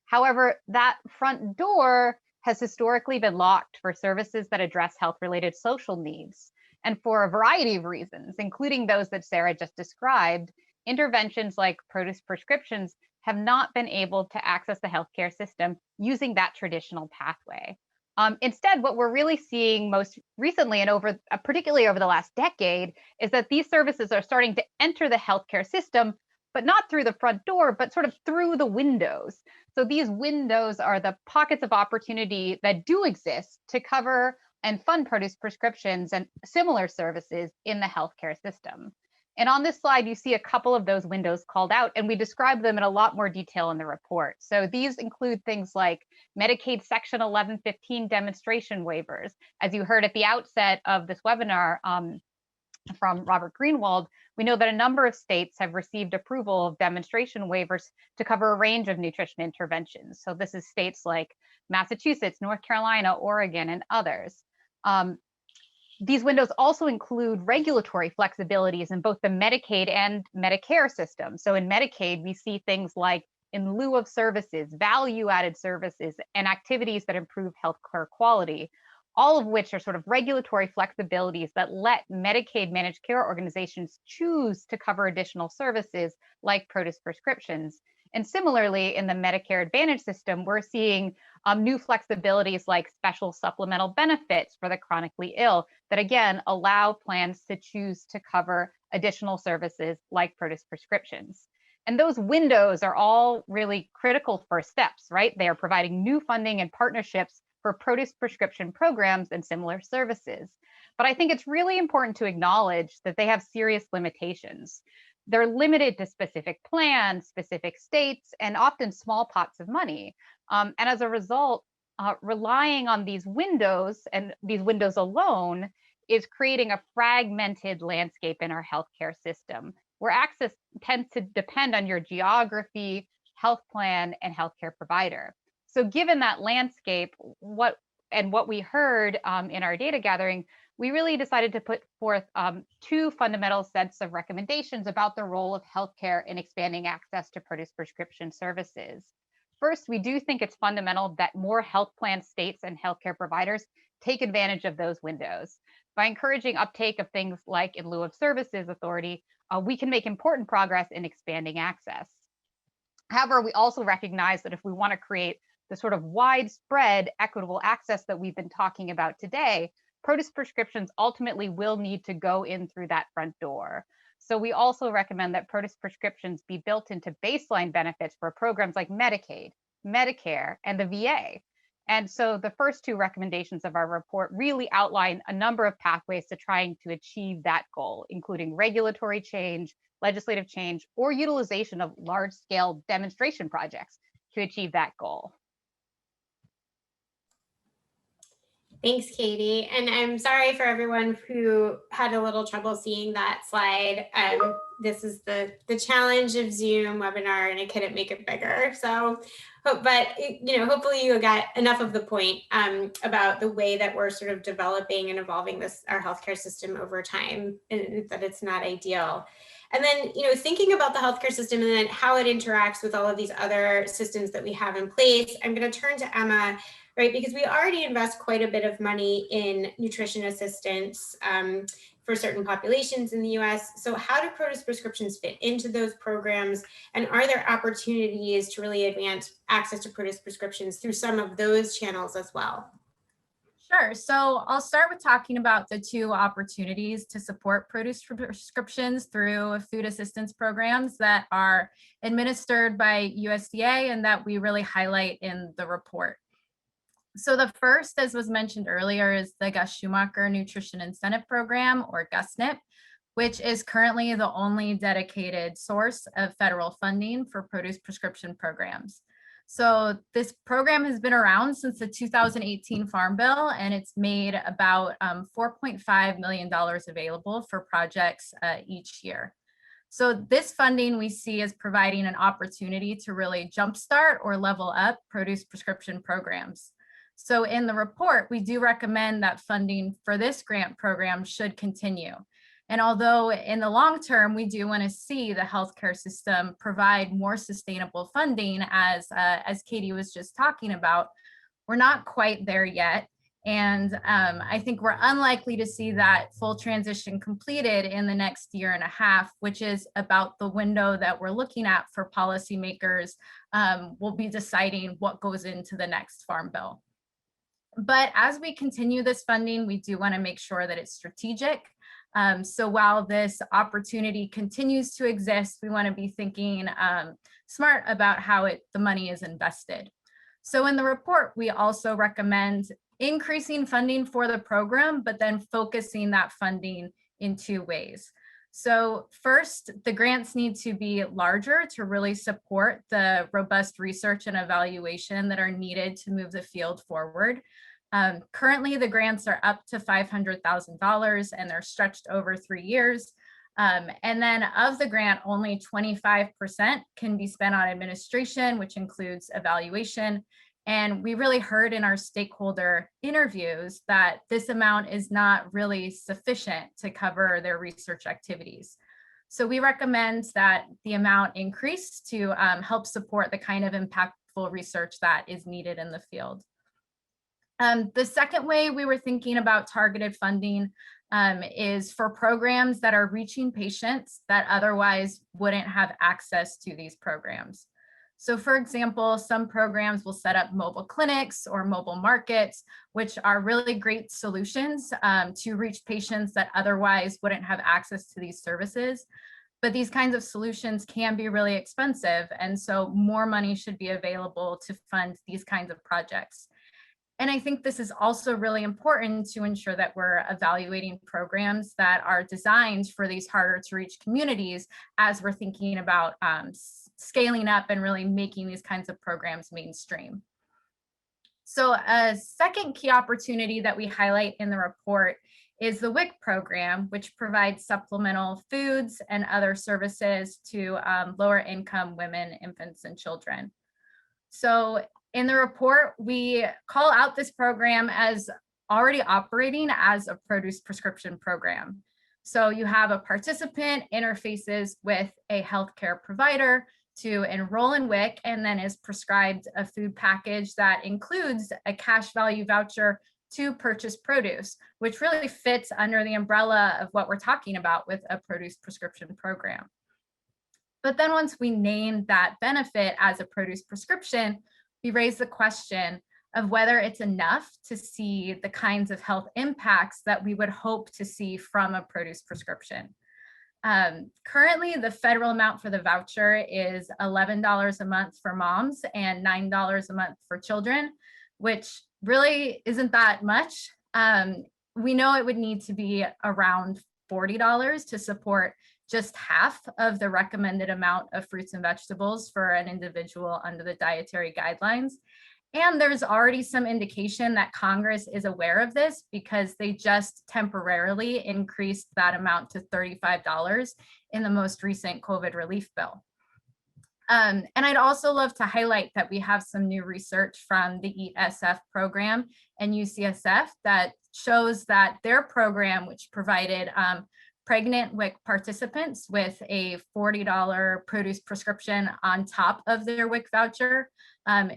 However, that front door has historically been locked for services that address health-related social needs. And for a variety of reasons, including those that Sarah just described, interventions like produce prescriptions have not been able to access the healthcare system using that traditional pathway. Instead, what we're really seeing most recently and particularly over the last decade is that these services are starting to enter the healthcare system, but not through the front door, but sort of through the windows. So these windows are the pockets of opportunity that do exist to cover and fund produce prescriptions and similar services in the healthcare system. And on this slide, you see a couple of those windows called out, and we describe them in a lot more detail in the report. So these include things like Medicaid Section 1115 demonstration waivers. As you heard at the outset of this webinar from Robert Greenwald, we know that a number of states have received approval of demonstration waivers to cover a range of nutrition interventions. So this is states like Massachusetts, North Carolina, Oregon, and others. These windows also include regulatory flexibilities in both the Medicaid and Medicare systems. So in Medicaid, we see things like in lieu of services, value-added services, and activities that improve healthcare quality, all of which are sort of regulatory flexibilities that let Medicaid managed care organizations choose to cover additional services like produce prescriptions. And similarly, in the Medicare Advantage system, we're seeing new flexibilities like special supplemental benefits for the chronically ill that, again, allow plans to choose to cover additional services like produce prescriptions. And those windows are all really critical first steps, right? They are providing new funding and partnerships for produce prescription programs and similar services. But I think it's really important to acknowledge that they have serious limitations. They're limited to specific plans, specific states, and often small pots of money. And as a result, relying on these windows and these windows alone is creating a fragmented landscape in our healthcare system, where access tends to depend on your geography, health plan, and healthcare provider. So given that landscape, what we heard in our data gathering, we really decided to put forth 2 fundamental sets of recommendations about the role of healthcare in expanding access to produce prescription services. First, we do think it's fundamental that more health plan states and healthcare providers take advantage of those windows. By encouraging uptake of things like in lieu of services authority, we can make important progress in expanding access. However, we also recognize that if we want to create the sort of widespread equitable access that we've been talking about today, produce prescriptions ultimately will need to go in through that front door. So we also recommend that produce prescriptions be built into baseline benefits for programs like Medicaid, Medicare, and the VA. And so the first 2 recommendations of our report really outline a number of pathways to trying to achieve that goal, including regulatory change, legislative change, or utilization of large-scale demonstration projects to achieve that goal. Thanks, Katie. And I'm sorry for everyone who had a little trouble seeing that slide. This is the challenge of Zoom webinar, and I couldn't make it bigger. So, but hopefully you got enough of the point about the way that we're sort of developing and evolving our healthcare system over time, and that it's not ideal. And then, thinking about the healthcare system and then how it interacts with all of these other systems that we have in place, I'm going to turn to Emma, right? Because we already invest quite a bit of money in nutrition assistance for certain populations in the US. So how do produce prescriptions fit into those programs? And are there opportunities to really advance access to produce prescriptions through some of those channels as well? Sure. So I'll start with talking about the two opportunities to support produce prescriptions through food assistance programs that are administered by USDA and that we really highlight in the report. So the first, as was mentioned earlier, is the Gus Schumacher Nutrition Incentive Program, or GUSNIP, which is currently the only dedicated source of federal funding for produce prescription programs. So this program has been around since the 2018 Farm Bill, and it's made about $4.5 million available for projects each year. So this funding we see as providing an opportunity to really jumpstart or level up produce prescription programs. So in the report, we do recommend that funding for this grant program should continue. And although in the long term, we do want to see the healthcare system provide more sustainable funding, as Katie was just talking about, we're not quite there yet. And I think we're unlikely to see that full transition completed in the next year and a half, which is about the window that we're looking at for policymakers. We'll be deciding what goes into the next Farm Bill. But as we continue this funding, we do want to make sure that it's strategic. So while this opportunity continues to exist, we want to be thinking smart about how the money is invested. So in the report, we also recommend increasing funding for the program, but then focusing that funding in two ways. So first, the grants need to be larger to really support the robust research and evaluation that are needed to move the field forward. Currently, the grants are up to $500,000 and they're stretched over 3 years. And then of the grant, only 25% can be spent on administration, which includes evaluation. And we really heard in our stakeholder interviews that this amount is not really sufficient to cover their research activities. So we recommend that the amount increase to help support the kind of impactful research that is needed in the field. The second way we were thinking about targeted funding is for programs that are reaching patients that otherwise wouldn't have access to these programs. So for example, some programs will set up mobile clinics or mobile markets, which are really great solutions to reach patients that otherwise wouldn't have access to these services. But these kinds of solutions can be really expensive. And so more money should be available to fund these kinds of projects. And I think this is also really important to ensure that we're evaluating programs that are designed for these harder to reach communities as we're thinking about scaling up and really making these kinds of programs mainstream. So a second key opportunity that we highlight in the report is the WIC program, which provides supplemental foods and other services to lower income women, infants, and children. So in the report, we call out this program as already operating as a produce prescription program. So you have a participant interfaces with a healthcare provider to enroll in WIC and then is prescribed a food package that includes a cash value voucher to purchase produce, which really fits under the umbrella of what we're talking about with a produce prescription program. But then once we name that benefit as a produce prescription, we raise the question of whether it's enough to see the kinds of health impacts that we would hope to see from a produce prescription. Currently, the federal amount for the voucher is $11 a month for moms and $9 a month for children, which really isn't that much. We know it would need to be around $40 to support just half of the recommended amount of fruits and vegetables for an individual under the dietary guidelines. And there's already some indication that Congress is aware of this because they just temporarily increased that amount to $35 in the most recent COVID relief bill. And I'd also love to highlight that we have some new research from the Eat SF program and UCSF that shows that their program, which provided pregnant WIC participants with a $40 produce prescription on top of their WIC voucher,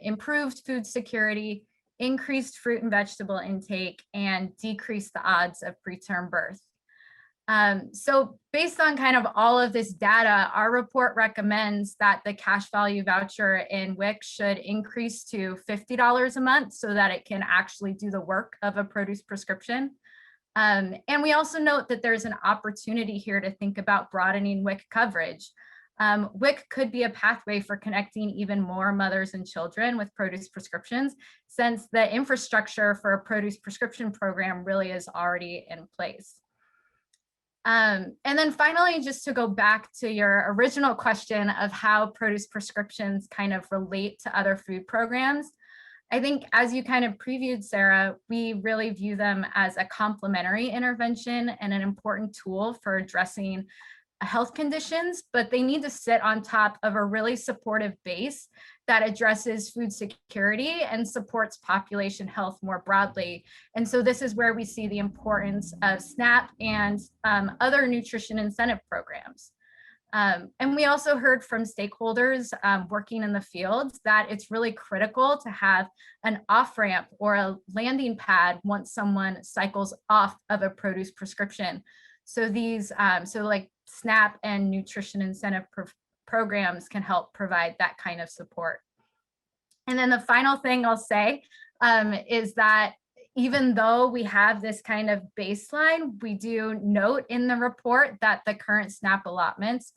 improved food security, increased fruit and vegetable intake, and decreased the odds of preterm birth. So based on kind of all of this data, our report recommends that the cash value voucher in WIC should increase to $50 a month so that it can actually do the work of a produce prescription. And we also note that there's an opportunity here to think about broadening WIC coverage. WIC could be a pathway for connecting even more mothers and children with produce prescriptions, since the infrastructure for a produce prescription program really is already in place. And then finally, just to go back to your original question of how produce prescriptions kind of relate to other food programs, I think as you kind of previewed, Sarah, we really view them as a complementary intervention and an important tool for addressing health conditions, but they need to sit on top of a really supportive base that addresses food security and supports population health more broadly. And so this is where we see the importance of SNAP and other nutrition incentive programs. And we also heard from stakeholders working in the field that it's really critical to have an off-ramp or a landing pad once someone cycles off of a produce prescription. So these, like SNAP and nutrition incentive programs can help provide that kind of support. And then the final thing I'll say is that even though we have this kind of baseline, we do note in the report that the current SNAP allotments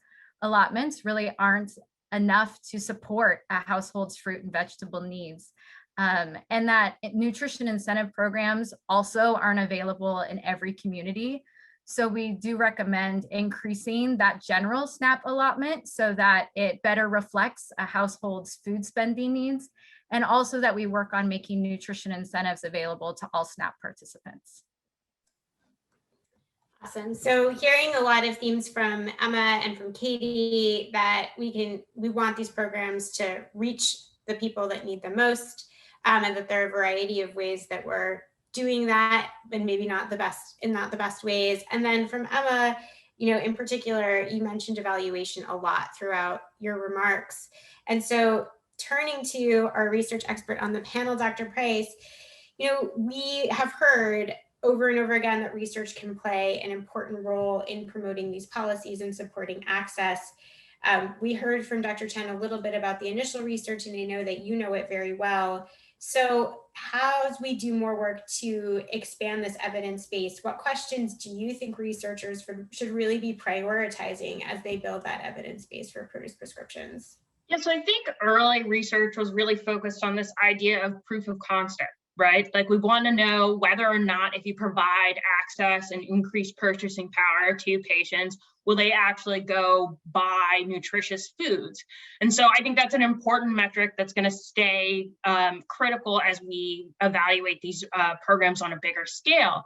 really aren't enough to support a household's fruit and vegetable needs. And that nutrition incentive programs also aren't available in every community. So we do recommend increasing that general SNAP allotment so that it better reflects a household's food spending needs, and also that we work on making nutrition incentives available to all SNAP participants. Awesome. So hearing a lot of themes from Emma and from Katie that we want these programs to reach the people that need them most, and that there are a variety of ways that we're doing that, and maybe not the best ways. And then from Emma, in particular, you mentioned evaluation a lot throughout your remarks. And so turning to our research expert on the panel, Dr. Price, we have heard over and over again that research can play an important role in promoting these policies and supporting access. We heard from Dr. Chen a little bit about the initial research, and I know that you know it very well. So as we do more work to expand this evidence base, what questions do you think researchers should really be prioritizing as they build that evidence base for produce prescriptions? Yeah, so I think early research was really focused on this idea of proof of concept, right? Like we want to know whether or not if you provide access and increased purchasing power to patients, will they actually go buy nutritious foods? And so I think that's an important metric that's going to stay critical as we evaluate these programs on a bigger scale.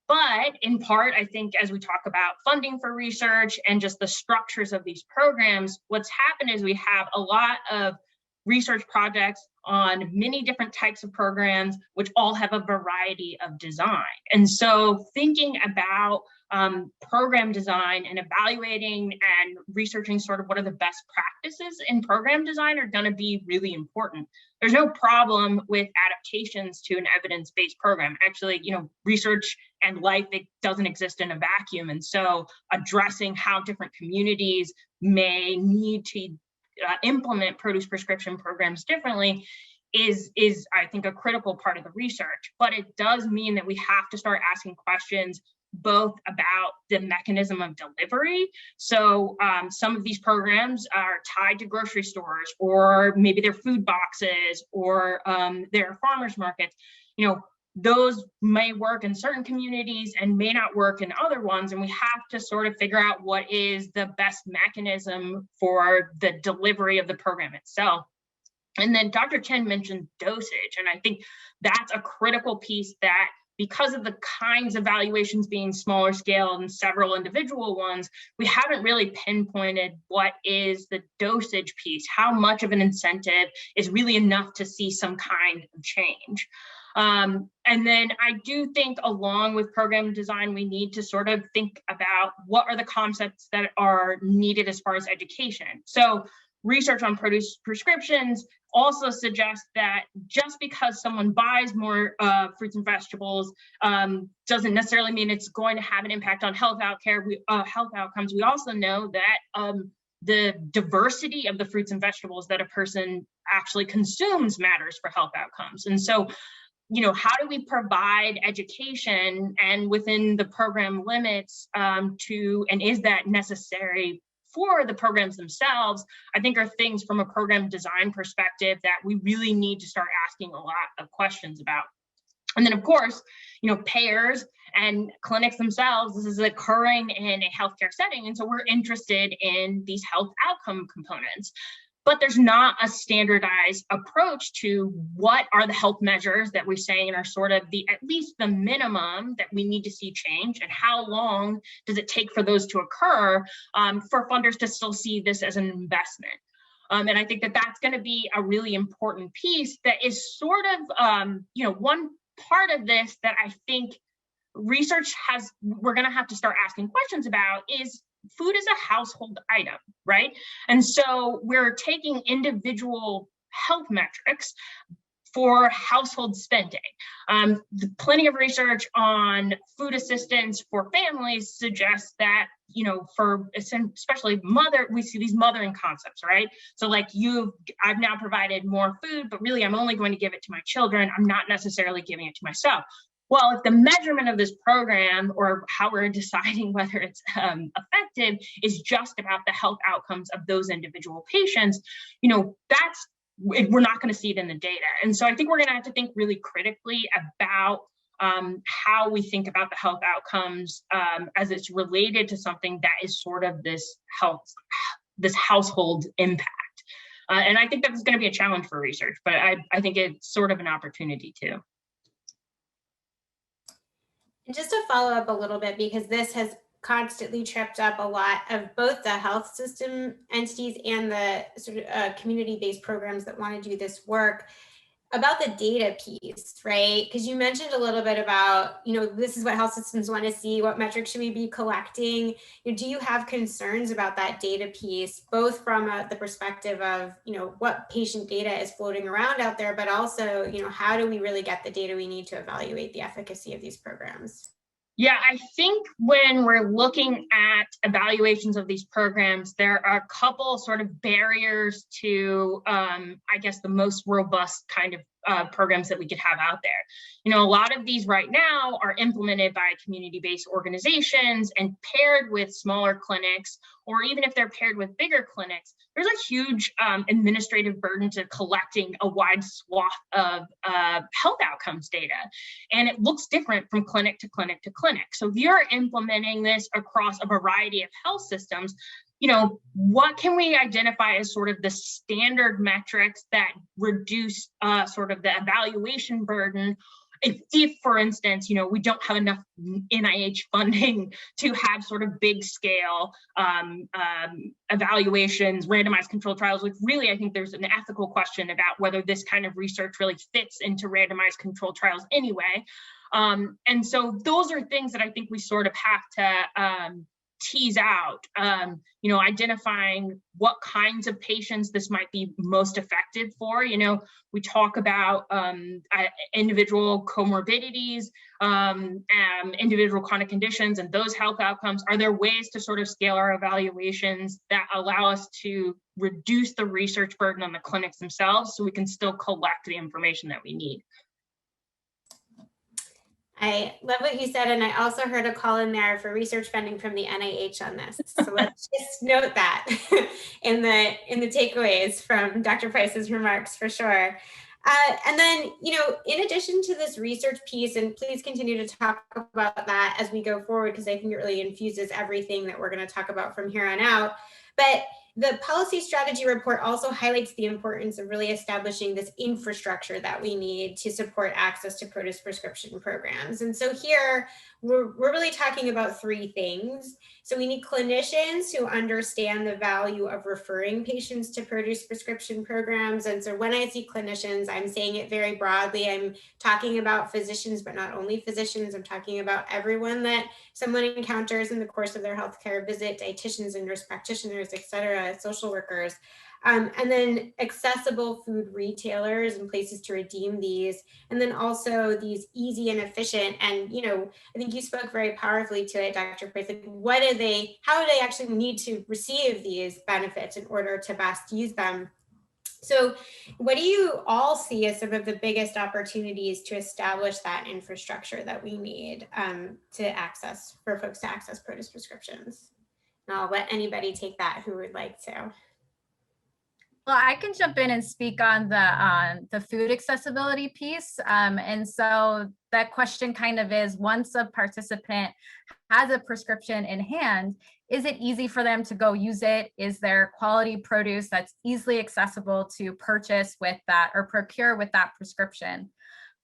But in part, I think as we talk about funding for research and just the structures of these programs, what's happened is we have a lot of research projects on many different types of programs, which all have a variety of design. And so thinking about program design and evaluating and researching sort of what are the best practices in program design are going to be really important. There's no problem with adaptations to an evidence-based program. Actually, research and life, it doesn't exist in a vacuum. And so addressing how different communities may need to implement produce prescription programs differently is I think a critical part of the research. But it does mean that we have to start asking questions both about the mechanism of delivery. So some of these programs are tied to grocery stores, or maybe they're food boxes, or they're farmers markets. Those may work in certain communities and may not work in other ones. And we have to sort of figure out what is the best mechanism for the delivery of the program itself. And then Dr. Chen mentioned dosage, and I think that's a critical piece that, because of the kinds of evaluations being smaller scale and several individual ones, we haven't really pinpointed what is the dosage piece, how much of an incentive is really enough to see some kind of change. And then I do think, along with program design, we need to sort of think about what are the concepts that are needed as far as education. So research on produce prescriptions also suggests that just because someone buys more fruits and vegetables doesn't necessarily mean it's going to have an impact on health outcomes. We also know that the diversity of the fruits and vegetables that a person actually consumes matters for health outcomes. And so, you know, how do we provide education and within the program limits and is that necessary for the programs themselves, I think are things from a program design perspective that we really need to start asking a lot of questions about. And then, of course, you know, payers and clinics themselves, this is occurring in a healthcare setting. And so we're interested in these health outcome components. But there's not a standardized approach to what are the health measures that we're saying are sort of at least the minimum that we need to see change, and how long does it take for those to occur for funders to still see this as an investment. And I think that that's going to be a really important piece that is sort of, you know, one part of this that I think we're going to have to start asking questions about is food is a household item, right? And so we're taking individual health metrics for household spending. Plenty of research on food assistance for families suggests that, you know, for especially we see these mothering concepts, right? So like I've now provided more food, but really I'm only going to give it to my children. I'm not necessarily giving it to myself. Well, if the measurement of this program or how we're deciding whether it's effective is just about the health outcomes of those individual patients, you know, we're not going to see it in the data. And so I think we're going to have to think really critically about how we think about the health outcomes as it's related to something that is sort of this household impact. And I think that's going to be a challenge for research, but I think it's sort of an opportunity too. And just to follow up a little bit, because this has constantly tripped up a lot of both the health system entities and the sort of community-based programs that want to do this work, about the data piece, right? Because you mentioned a little bit about, you know, this is what health systems want to see, what metrics should we be collecting? You know, do you have concerns about that data piece, both from the perspective of, you know, what patient data is floating around out there, but also, you know, how do we really get the data we need to evaluate the efficacy of these programs? Yeah, I think when we're looking at evaluations of these programs, there are a couple sort of barriers to, I guess, the most robust kind of programs that we could have out there. You know, a lot of these right now are implemented by community-based organizations and paired with smaller clinics, or even if they're paired with bigger clinics, there's a huge administrative burden to collecting a wide swath of health outcomes data. And it looks different from clinic to clinic to clinic. So if you're implementing this across a variety of health systems, you know, what can we identify as sort of the standard metrics that reduce sort of the evaluation burden? If, for instance, you know, we don't have enough NIH funding to have sort of big scale evaluations, randomized controlled trials, which really, I think there's an ethical question about whether this kind of research really fits into randomized controlled trials anyway. And so those are things that I think we sort of have to tease out, you know, identifying what kinds of patients this might be most effective for. You know, we talk about individual comorbidities, individual chronic conditions, and those health outcomes. Are there ways to sort of scale our evaluations that allow us to reduce the research burden on the clinics themselves so we can still collect the information that we need? I love what you said, and I also heard a call in there for research funding from the NIH on this. So let's just note that in the takeaways from Dr. Price's remarks for sure. And then, you know, in addition to this research piece, and please continue to talk about that as we go forward, because I think it really infuses everything that we're going to talk about from here on out. But the policy strategy report also highlights the importance of really establishing this infrastructure that we need to support access to produce prescription programs. And so here, we're really talking about three things. So we need clinicians who understand the value of referring patients to produce prescription programs. And so when I see clinicians, I'm saying it very broadly. I'm talking about physicians, but not only physicians. I'm talking about everyone that someone encounters in the course of their healthcare visit, dietitians and nurse practitioners, et cetera, social workers. And then accessible food retailers and places to redeem these. And then also these easy and efficient. And, you know, I think you spoke very powerfully to it, Dr. Price. Like, how do they actually need to receive these benefits in order to best use them? So what do you all see as some of the biggest opportunities to establish that infrastructure that we need for folks to access produce prescriptions? And I'll let anybody take that who would like to. Well, I can jump in and speak on the food accessibility piece. And so that question kind of is, once a participant has a prescription in hand, is it easy for them to go use it? Is there quality produce that's easily accessible to purchase with that or procure with that prescription?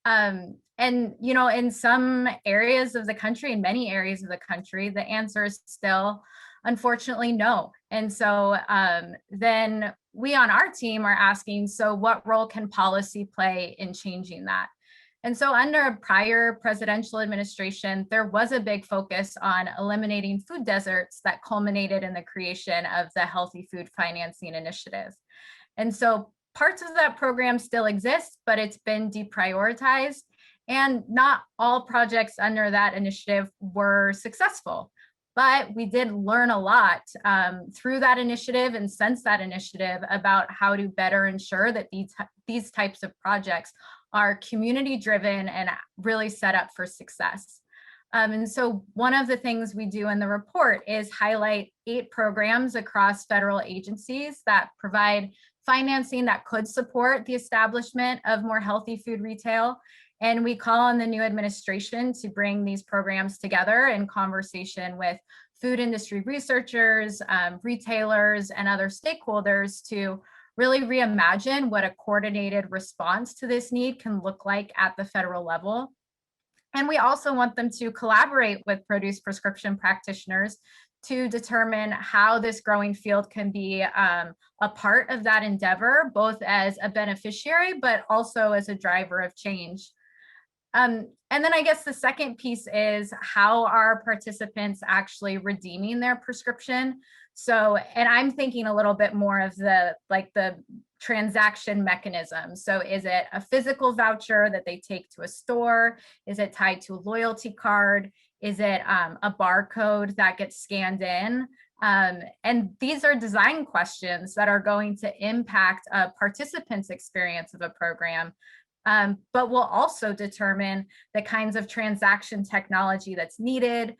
And, you know, in some areas of the country, in many areas of the country, the answer is still, unfortunately, no. And so then we on our team are asking, so what role can policy play in changing that? And so under a prior presidential administration, there was a big focus on eliminating food deserts that culminated in the creation of the Healthy Food Financing Initiative. And so parts of that program still exist, but it's been deprioritized. And not all projects under that initiative were successful. But we did learn a lot through that initiative and since that initiative about how to better ensure that these types of projects are community driven and really set up for success. And so one of the things we do in the report is highlight 8 programs across federal agencies that provide financing that could support the establishment of more healthy food retail. And we call on the new administration to bring these programs together in conversation with food industry researchers, retailers, and other stakeholders to really reimagine what a coordinated response to this need can look like at the federal level. And we also want them to collaborate with produce prescription practitioners to determine how this growing field can be a part of that endeavor, both as a beneficiary, but also as a driver of change. And then I guess the second piece is, how are participants actually redeeming their prescription? So, and I'm thinking a little bit more of the transaction mechanism. So is it a physical voucher that they take to a store? Is it tied to a loyalty card? Is it a barcode that gets scanned in? And these are design questions that are going to impact a participant's experience of a program. But will also determine the kinds of transaction technology that's needed,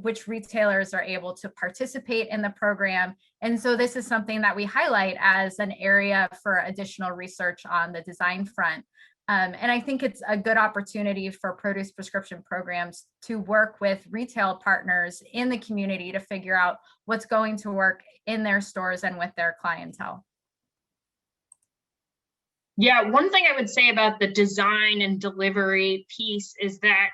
which retailers are able to participate in the program. And so this is something that we highlight as an area for additional research on the design front. And I think it's a good opportunity for produce prescription programs to work with retail partners in the community to figure out what's going to work in their stores and with their clientele. Yeah, one thing I would say about the design and delivery piece is that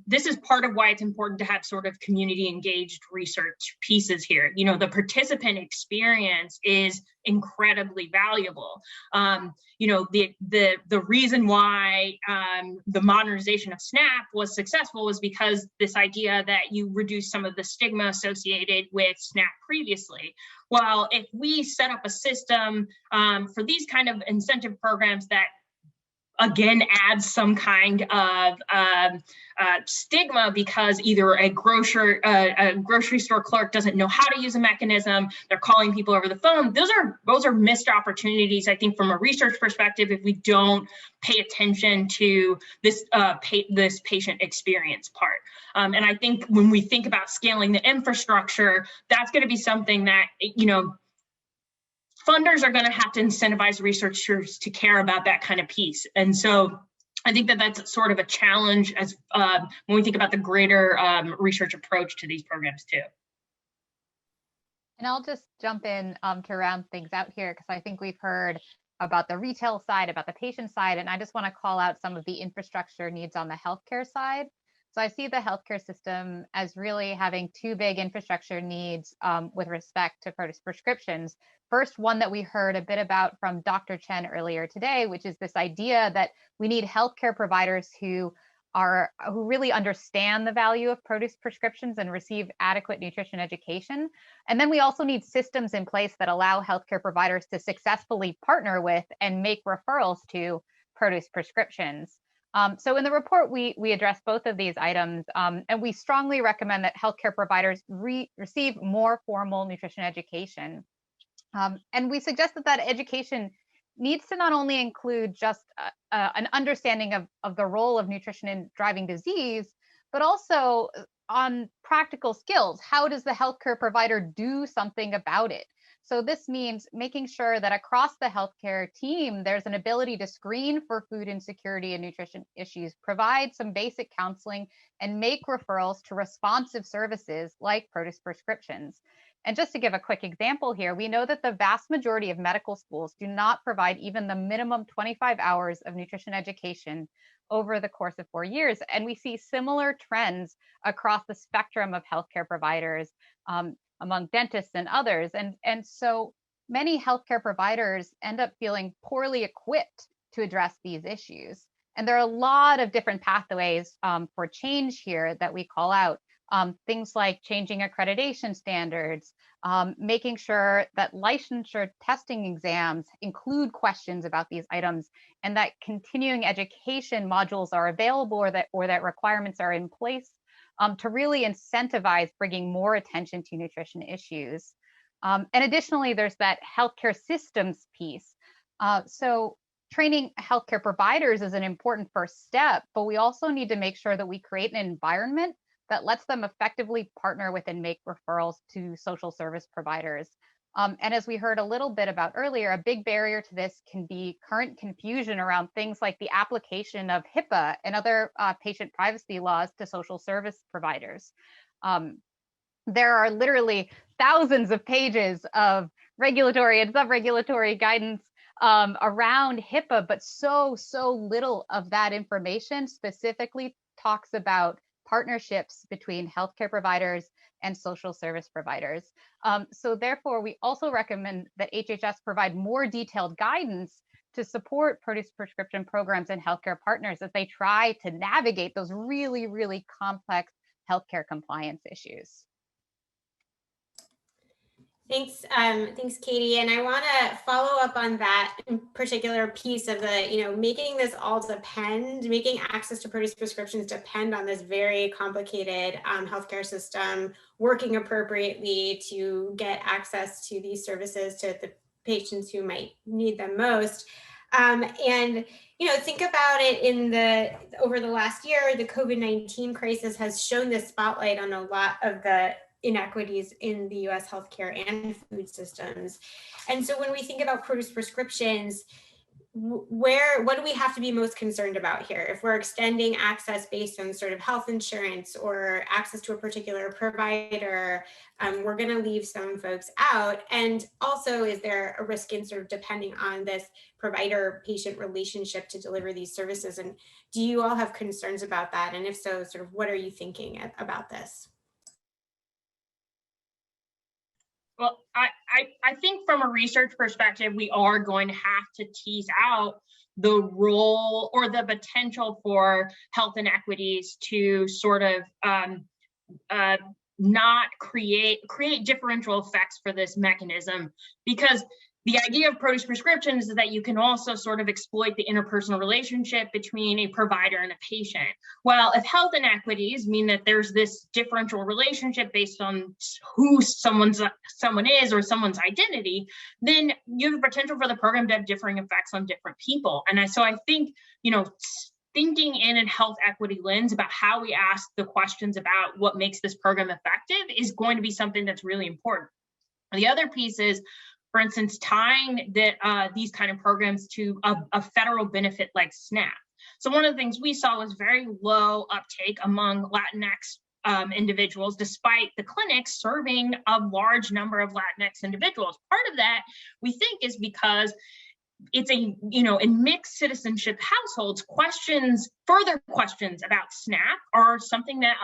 this is part of why it's important to have sort of community engaged research pieces here. You know, the participant experience is incredibly valuable. You know, the reason why the modernization of SNAP was successful was because this idea that you reduce some of the stigma associated with SNAP previously. Well, if we set up a system for these kind of incentive programs that again adds some kind of stigma because either a grocery store clerk doesn't know how to use a mechanism, they're calling people over the phone. Those are missed opportunities, I think, from a research perspective, if we don't pay attention to this this patient experience part. And I think when we think about scaling the infrastructure, that's going to be something that, you know, funders are going to have to incentivize researchers to care about that kind of piece. And so I think that that's sort of a challenge as when we think about the greater research approach to these programs too. And I'll just jump in to round things out here, because I think we've heard about the retail side, about the patient side, and I just want to call out some of the infrastructure needs on the healthcare side. So I see the healthcare system as really having two big infrastructure needs with respect to produce prescriptions. First, one that we heard a bit about from Dr. Chen earlier today, which is this idea that we need healthcare providers who really understand the value of produce prescriptions and receive adequate nutrition education. And then we also need systems in place that allow healthcare providers to successfully partner with and make referrals to produce prescriptions. So in the report, we address both of these items, and we strongly recommend that healthcare providers receive more formal nutrition education. And we suggest that education needs to not only include just an understanding of the role of nutrition in driving disease, but also on practical skills. How does the healthcare provider do something about it? So this means making sure that across the healthcare team, there's an ability to screen for food insecurity and nutrition issues, provide some basic counseling, and make referrals to responsive services like produce prescriptions. And just to give a quick example here, we know that the vast majority of medical schools do not provide even the minimum 25 hours of nutrition education over the course of 4 years. And we see similar trends across the spectrum of healthcare providers, among dentists and others. And so many healthcare providers end up feeling poorly equipped to address these issues. And there are a lot of different pathways for change here that we call out. Things like changing accreditation standards, making sure that licensure testing exams include questions about these items, and that continuing education modules are available, or that requirements are in place to really incentivize bringing more attention to nutrition issues. And additionally, there's that healthcare systems piece. So training healthcare providers is an important first step, but we also need to make sure that we create an environment that lets them effectively partner with and make referrals to social service providers. And as we heard a little bit about earlier, a big barrier to this can be current confusion around things like the application of HIPAA and other patient privacy laws to social service providers. There are literally thousands of pages of regulatory and sub-regulatory guidance around HIPAA, but so little of that information specifically talks about partnerships between healthcare providers and social service providers. So therefore, we also recommend that HHS provide more detailed guidance to support produce prescription programs and healthcare partners as they try to navigate those really complex healthcare compliance issues. Thanks, Katie. And I want to follow up on that particular piece of the, making this all making access to produce prescriptions depend on this very complicated healthcare system working appropriately to get access to these services to the patients who might need them most. And think about it over the last year, the COVID-19 crisis has shone this spotlight on a lot of the inequities in the US healthcare and food systems. And so when we think about produce prescriptions, what do we have to be most concerned about here? If we're extending access based on sort of health insurance or access to a particular provider, we're going to leave some folks out. And also, is there a risk in sort of depending on this provider-patient relationship to deliver these services? And do you all have concerns about that? And if so, sort of what are you thinking about this? Well, I think from a research perspective, we are going to have to tease out the role or the potential for health inequities to sort of not create differential effects for this mechanism, because the idea of produce prescriptions is that you can also sort of exploit the interpersonal relationship between a provider and a patient. Well, if health inequities mean that there's this differential relationship based on who someone is or someone's identity, then you have the potential for the program to have differing effects on different people. And so I think, thinking in a health equity lens about how we ask the questions about what makes this program effective is going to be something that's really important. The other piece is, for instance, tying these kind of programs to a federal benefit like SNAP. So one of the things we saw was very low uptake among Latinx individuals, despite the clinics serving a large number of Latinx individuals. Part of that, we think, is because it's in mixed citizenship households, further questions about SNAP are something that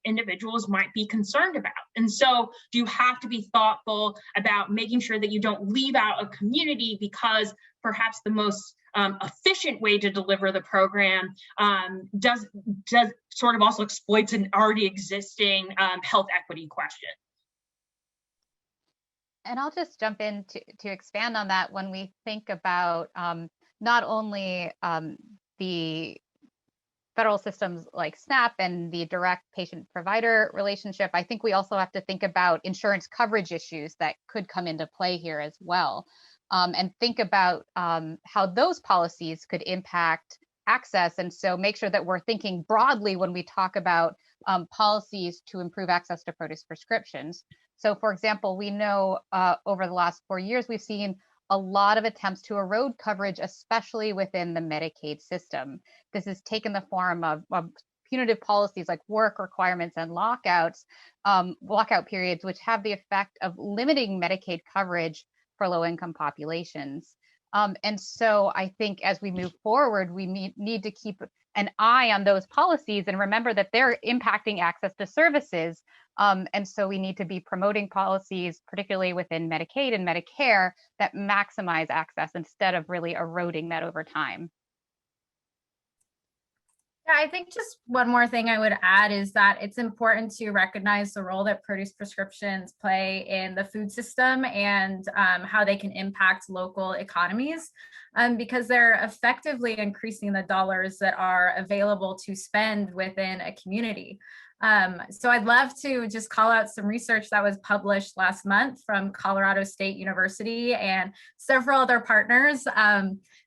individuals might be concerned about. And so you have to be thoughtful about making sure that you don't leave out a community because perhaps the most efficient way to deliver the program does sort of also exploits an already existing health equity question. And I'll just jump in to expand on that. When we think about not only the federal systems like SNAP and the direct patient-provider relationship, I think we also have to think about insurance coverage issues that could come into play here as well, and think about how those policies could impact access. And so make sure that we're thinking broadly when we talk about policies to improve access to produce prescriptions. So for example, we know over the last 4 years, we've seen a lot of attempts to erode coverage, especially within the Medicaid system. This has taken the form of punitive policies like work requirements and lockout periods, which have the effect of limiting Medicaid coverage for low-income populations. And so I think as we move forward, we need to keep an eye on those policies and remember that they're impacting access to services. And so we need to be promoting policies, particularly within Medicaid and Medicare, that maximize access instead of really eroding that over time. Yeah, I think just one more thing I would add is that it's important to recognize the role that produce prescriptions play in the food system and how they can impact local economies, because they're effectively increasing the dollars that are available to spend within a community. So I'd love to just call out some research that was published last month from Colorado State University and several other partners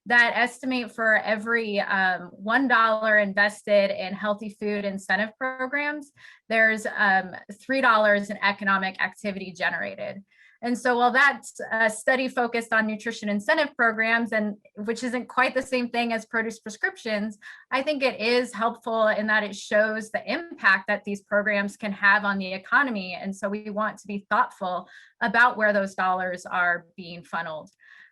that estimate for every $1 invested in healthy food incentive programs, there's $3 in economic activity generated. And so while that's a study focused on nutrition incentive programs, and which isn't quite the same thing as produce prescriptions, I think it is helpful in that it shows the impact that these programs can have on the economy. And so we want to be thoughtful about where those dollars are being funneled.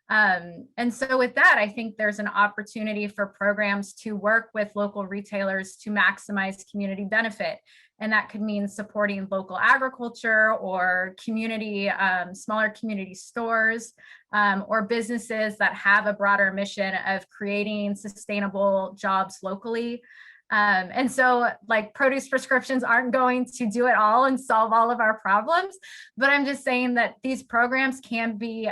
And so with that, I think there's an opportunity for programs to work with local retailers to maximize community benefit. And that could mean supporting local agriculture or community, smaller community stores, or businesses that have a broader mission of creating sustainable jobs locally. And so like produce prescriptions aren't going to do it all and solve all of our problems, but I'm just saying that these programs can be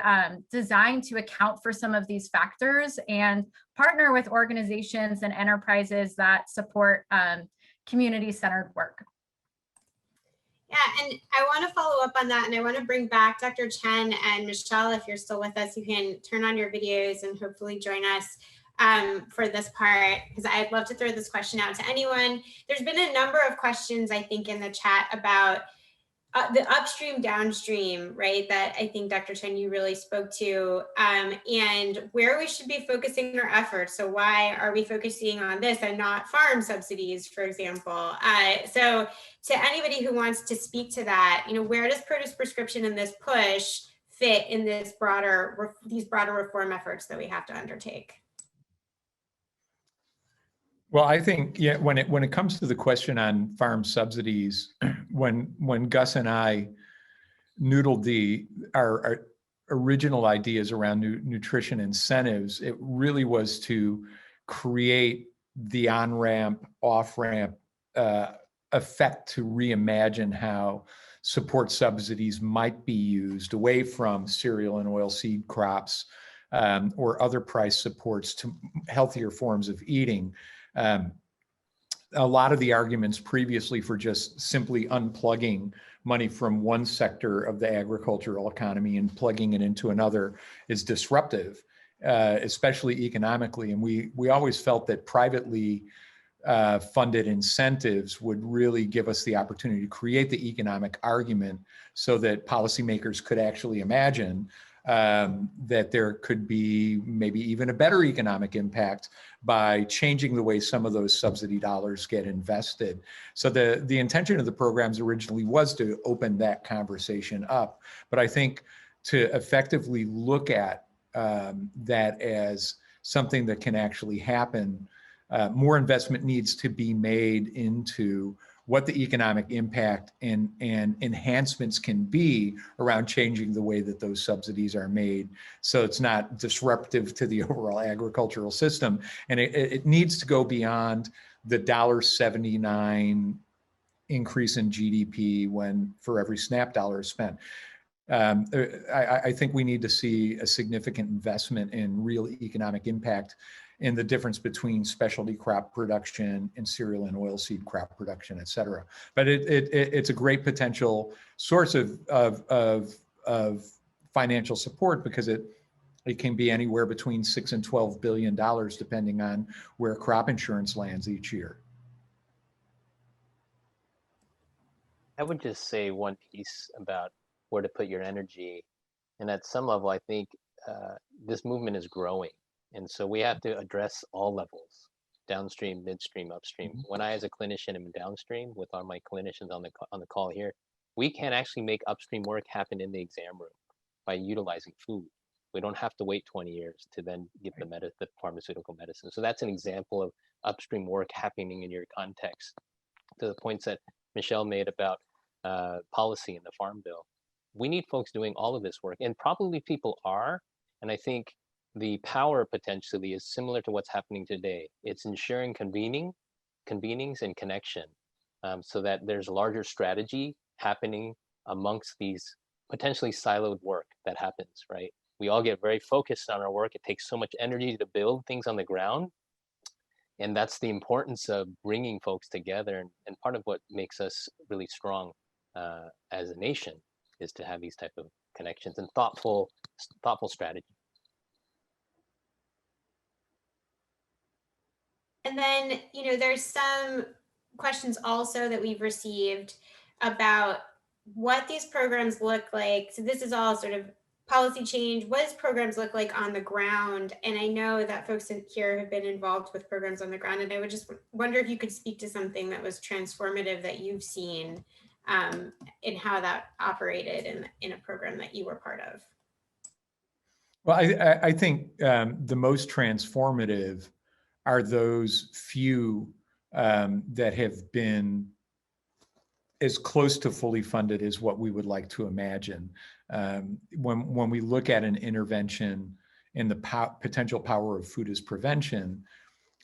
designed to account for some of these factors and partner with organizations and enterprises that support community-centered work. Yeah, and I want to follow up on that, and I want to bring back Dr. Chen and Michelle. If you're still with us, you can turn on your videos and hopefully join us for this part, because I'd love to throw this question out to anyone. There's been a number of questions, I think, in the chat about the upstream, downstream, right? That I think, Dr. Chen, you really spoke to, and where we should be focusing our efforts. So why are we focusing on this and not farm subsidies, for example? So to anybody who wants to speak to that, where does produce prescription and this push fit in these broader reform efforts that we have to undertake? Well, I think when it comes to the question on farm subsidies, when Gus and I noodled our original ideas around nutrition incentives, it really was to create the on-ramp, off-ramp effect to reimagine how support subsidies might be used away from cereal and oilseed crops or other price supports to healthier forms of eating. A lot of the arguments previously for just simply unplugging money from one sector of the agricultural economy and plugging it into another is disruptive, especially economically. And we always felt that privately funded incentives would really give us the opportunity to create the economic argument so that policymakers could actually imagine that there could be maybe even a better economic impact by changing the way some of those subsidy dollars get invested. So the intention of the programs originally was to open that conversation up. But I think to effectively look at that as something that can actually happen, more investment needs to be made into what the economic impact and enhancements can be around changing the way that those subsidies are made, so it's not disruptive to the overall agricultural system. And it needs to go beyond the $1.79 increase in GDP when for every SNAP dollar is spent. I think we need to see a significant investment in real economic impact in the difference between specialty crop production and cereal and oilseed crop production, et cetera. But it's a great potential source of financial support, because it can be anywhere between $6 and $12 billion, depending on where crop insurance lands each year. I would just say one piece about where to put your energy. And at some level, I think this movement is growing. And so we have to address all levels, downstream, midstream, upstream. When I, as a clinician, am downstream with all my clinicians on the call here, we can actually make upstream work happen in the exam room by utilizing food. We don't have to wait 20 years to then get the pharmaceutical medicine. So that's an example of upstream work happening in your context. To the points that Michelle made about policy in the Farm Bill, we need folks doing all of this work, and probably people are. And I think the power potentially is similar to what's happening today. It's ensuring convenings and connection, so that there's larger strategy happening amongst these potentially siloed work that happens, right? We all get very focused on our work. It takes so much energy to build things on the ground. And that's the importance of bringing folks together. And part of what makes us really strong as a nation is to have these type of connections and thoughtful strategy. And then, there's some questions also that we've received about what these programs look like. So this is all sort of policy change. What does programs look like on the ground? And I know that folks here have been involved with programs on the ground, and I would just wonder if you could speak to something that was transformative that you've seen in how that operated in a program that you were part of. Well, I think the most transformative are those few that have been as close to fully funded as what we would like to imagine. When we look at an intervention and the potential power of food as prevention,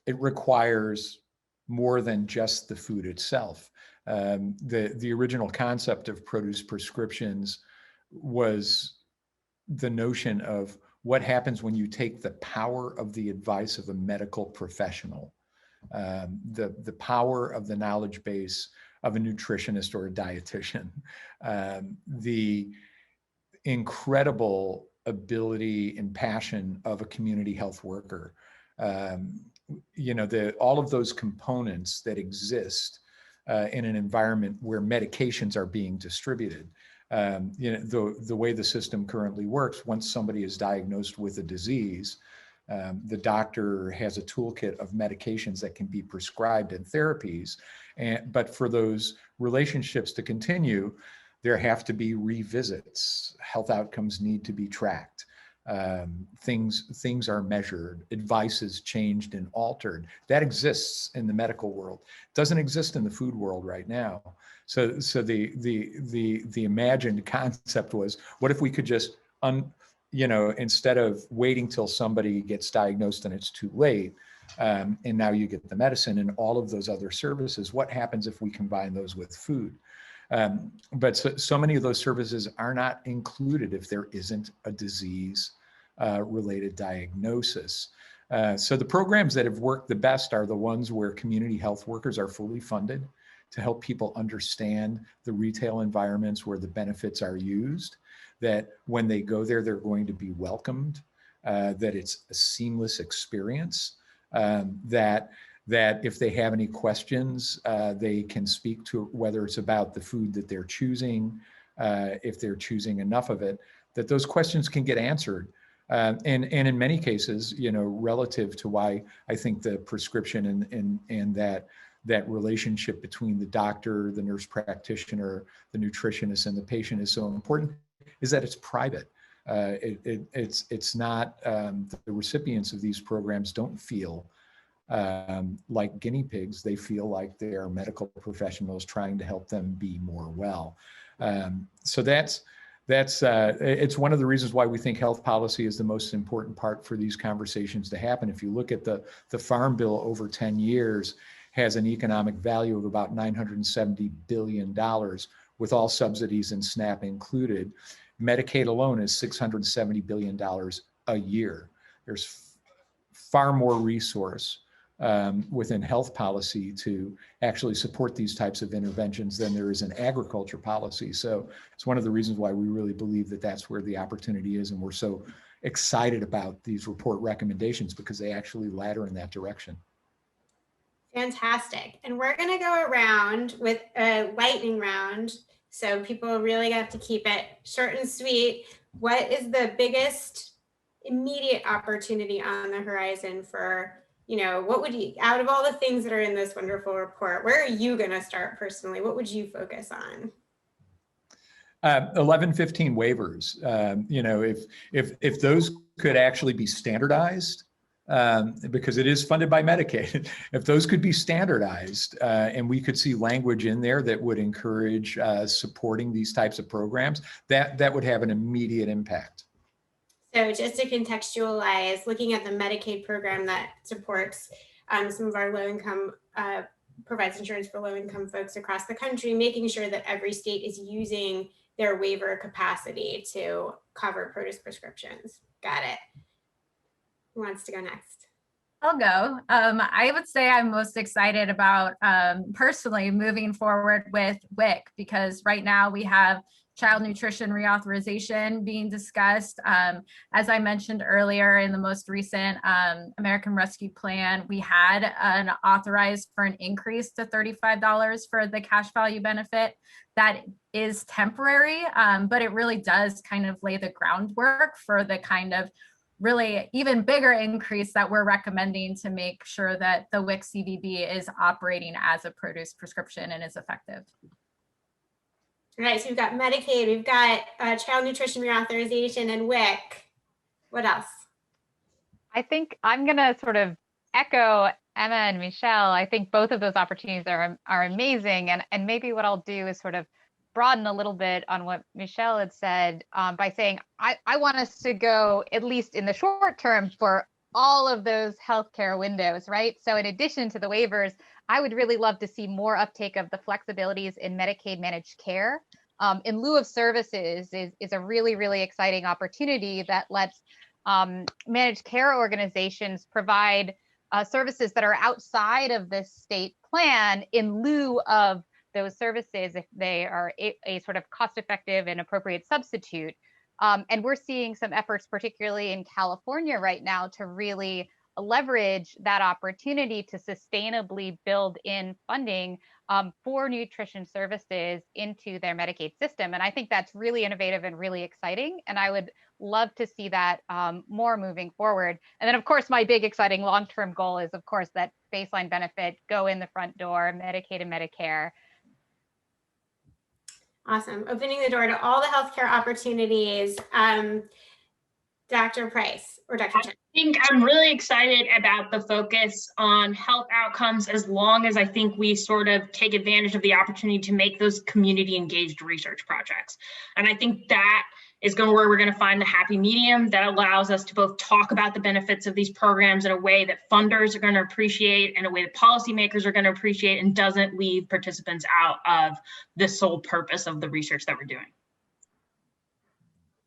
it requires more than just the food itself. The original concept of produce prescriptions was the notion of what happens when you take the power of the advice of a medical professional, the power of the knowledge base of a nutritionist or a dietitian, the incredible ability and passion of a community health worker. All of those components that exist in an environment where medications are being distributed. The way the system currently works, once somebody is diagnosed with a disease, the doctor has a toolkit of medications that can be prescribed and therapies. But for those relationships to continue, there have to be revisits. Health outcomes need to be tracked. Things are measured. Advice is changed and altered. That exists in the medical world. It doesn't exist in the food world right now. So the imagined concept was, what if we could just instead of waiting till somebody gets diagnosed and it's too late, and now you get the medicine and all of those other services, what happens if we combine those with food? But so many of those services are not included if there isn't a disease related diagnosis. So the programs that have worked the best are the ones where community health workers are fully funded to help people understand the retail environments where the benefits are used, that when they go there, they're going to be welcomed, that it's a seamless experience, that if they have any questions, they can speak to, whether it's about the food that they're choosing, if they're choosing enough of it, that those questions can get answered. And in many cases, relative to why I think the prescription and that relationship between the doctor, the nurse practitioner, the nutritionist, and the patient is so important, is that it's private. It's not, the recipients of these programs don't feel like guinea pigs. They feel like they are medical professionals trying to help them be more well. So it's one of the reasons why we think health policy is the most important part for these conversations to happen. If you look at the Farm Bill over 10 years, has an economic value of about $970 billion with all subsidies and SNAP included. Medicaid alone is $670 billion a year. There's far more resource within health policy to actually support these types of interventions than there is in agriculture policy. So it's one of the reasons why we really believe that that's where the opportunity is. And we're so excited about these report recommendations because they actually ladder in that direction. Fantastic. And we're going to go around with a lightning round. So people really have to keep it short and sweet. What is the biggest immediate opportunity on the horizon for, what would you, out of all the things that are in this wonderful report, where are you going to start personally? What would you focus on? 1115 waivers. If those could actually be standardized, because it is funded by Medicaid, if those could be standardized and we could see language in there that would encourage supporting these types of programs, that would have an immediate impact. So just to contextualize, looking at the Medicaid program that supports some of our low-income, provides insurance for low-income folks across the country, making sure that every state is using their waiver capacity to cover produce prescriptions. Got it. Who wants to go next? I'll go. I would say I'm most excited about personally moving forward with WIC because right now we have child nutrition reauthorization being discussed. As I mentioned earlier, in the most recent American Rescue Plan, we had an authorized for an increase to $35 for the cash value benefit. That is temporary, but it really does kind of lay the groundwork for the kind of really even bigger increase that we're recommending to make sure that the WIC CVB is operating as a produce prescription and is effective. All right, so we've got Medicaid, we've got child nutrition reauthorization and WIC. What else? I think I'm going to sort of echo Emma and Michelle. I think both of those opportunities are amazing. And maybe what I'll do is sort of broaden a little bit on what Michelle had said by saying, I want us to go, at least in the short term, for all of those healthcare windows, right? So in addition to the waivers, I would really love to see more uptake of the flexibilities in Medicaid managed care. In lieu of services is a really, really exciting opportunity that lets managed care organizations provide services that are outside of this state plan in lieu of those services if they are a sort of cost-effective and appropriate substitute. And we're seeing some efforts, particularly in California right now, to really leverage that opportunity to sustainably build in funding for nutrition services into their Medicaid system. And I think that's really innovative and really exciting. And I would love to see that more moving forward. And then, of course, my big exciting long-term goal is, of course, that baseline benefit go in the front door, Medicaid and Medicare. Awesome. Opening the door to all the healthcare opportunities. Dr. Price or Dr. Chen. I think I'm really excited about the focus on health outcomes as long as I think we sort of take advantage of the opportunity to make those community engaged research projects. And I think that is where we're going to find the happy medium that allows us to both talk about the benefits of these programs in a way that funders are going to appreciate and a way that policymakers are going to appreciate and doesn't leave participants out of the sole purpose of the research that we're doing.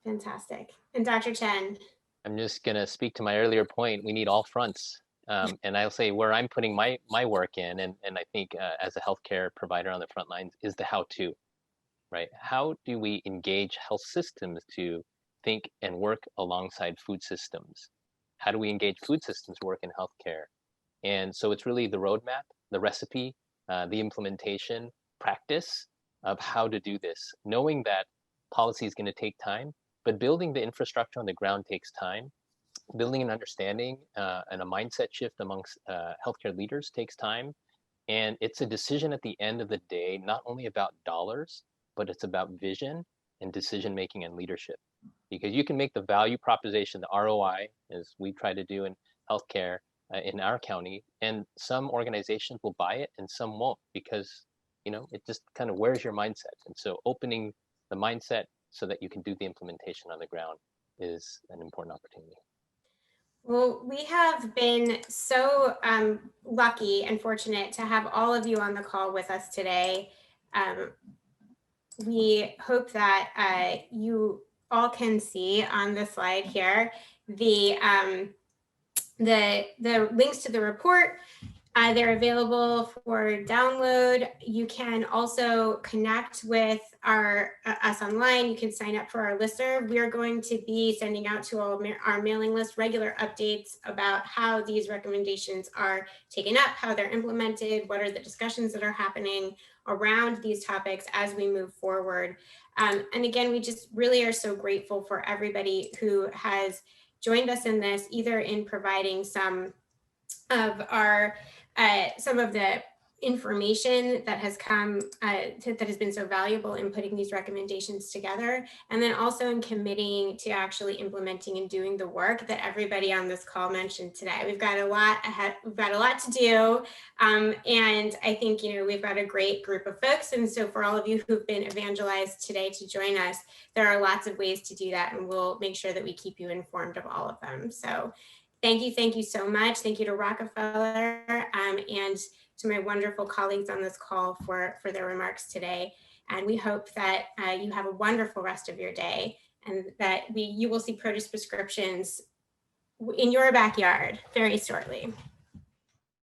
Fantastic. And Dr. Chen. I'm just going to speak to my earlier point. We need all fronts. And I'll say where I'm putting my work in, and I think as a healthcare provider on the front lines, is the how-to, right? How do we engage health systems to think and work alongside food systems? How do we engage food systems to work in healthcare? And so it's really the roadmap, the recipe, the implementation, practice of how to do this, knowing that policy is going to take time, But building the infrastructure on the ground takes time. Building an understanding and a mindset shift amongst healthcare leaders takes time. And it's a decision at the end of the day, not only about dollars, but it's about vision and decision-making and leadership. Because you can make the value proposition, the ROI, as we try to do in healthcare in our county, and some organizations will buy it and some won't, because it just kind of wears your mindset. And so opening the mindset so that you can do the implementation on the ground is an important opportunity. Well, we have been so lucky and fortunate to have all of you on the call with us today. We hope that you all can see on the slide here the links to the report. They're available for download. You can also connect with us online. You can sign up for our listserv. We are going to be sending out to our mailing list regular updates about how these recommendations are taken up, how they're implemented, what are the discussions that are happening around these topics as we move forward. And again, we just really are so grateful for everybody who has joined us in this, either in providing some of the information that has come that has been so valuable in putting these recommendations together, and then also in committing to actually implementing and doing the work that everybody on this call mentioned today. We've got a lot ahead, we've got a lot to do, and I think we've got a great group of folks, and so for all of you who've been evangelized today to join us, there are lots of ways to do that, and we'll make sure that we keep you informed of all of them. So thank you so much. Thank you to Rockefeller and to my wonderful colleagues on this call for their remarks today. And we hope that you have a wonderful rest of your day, and that you will see produce prescriptions in your backyard very shortly.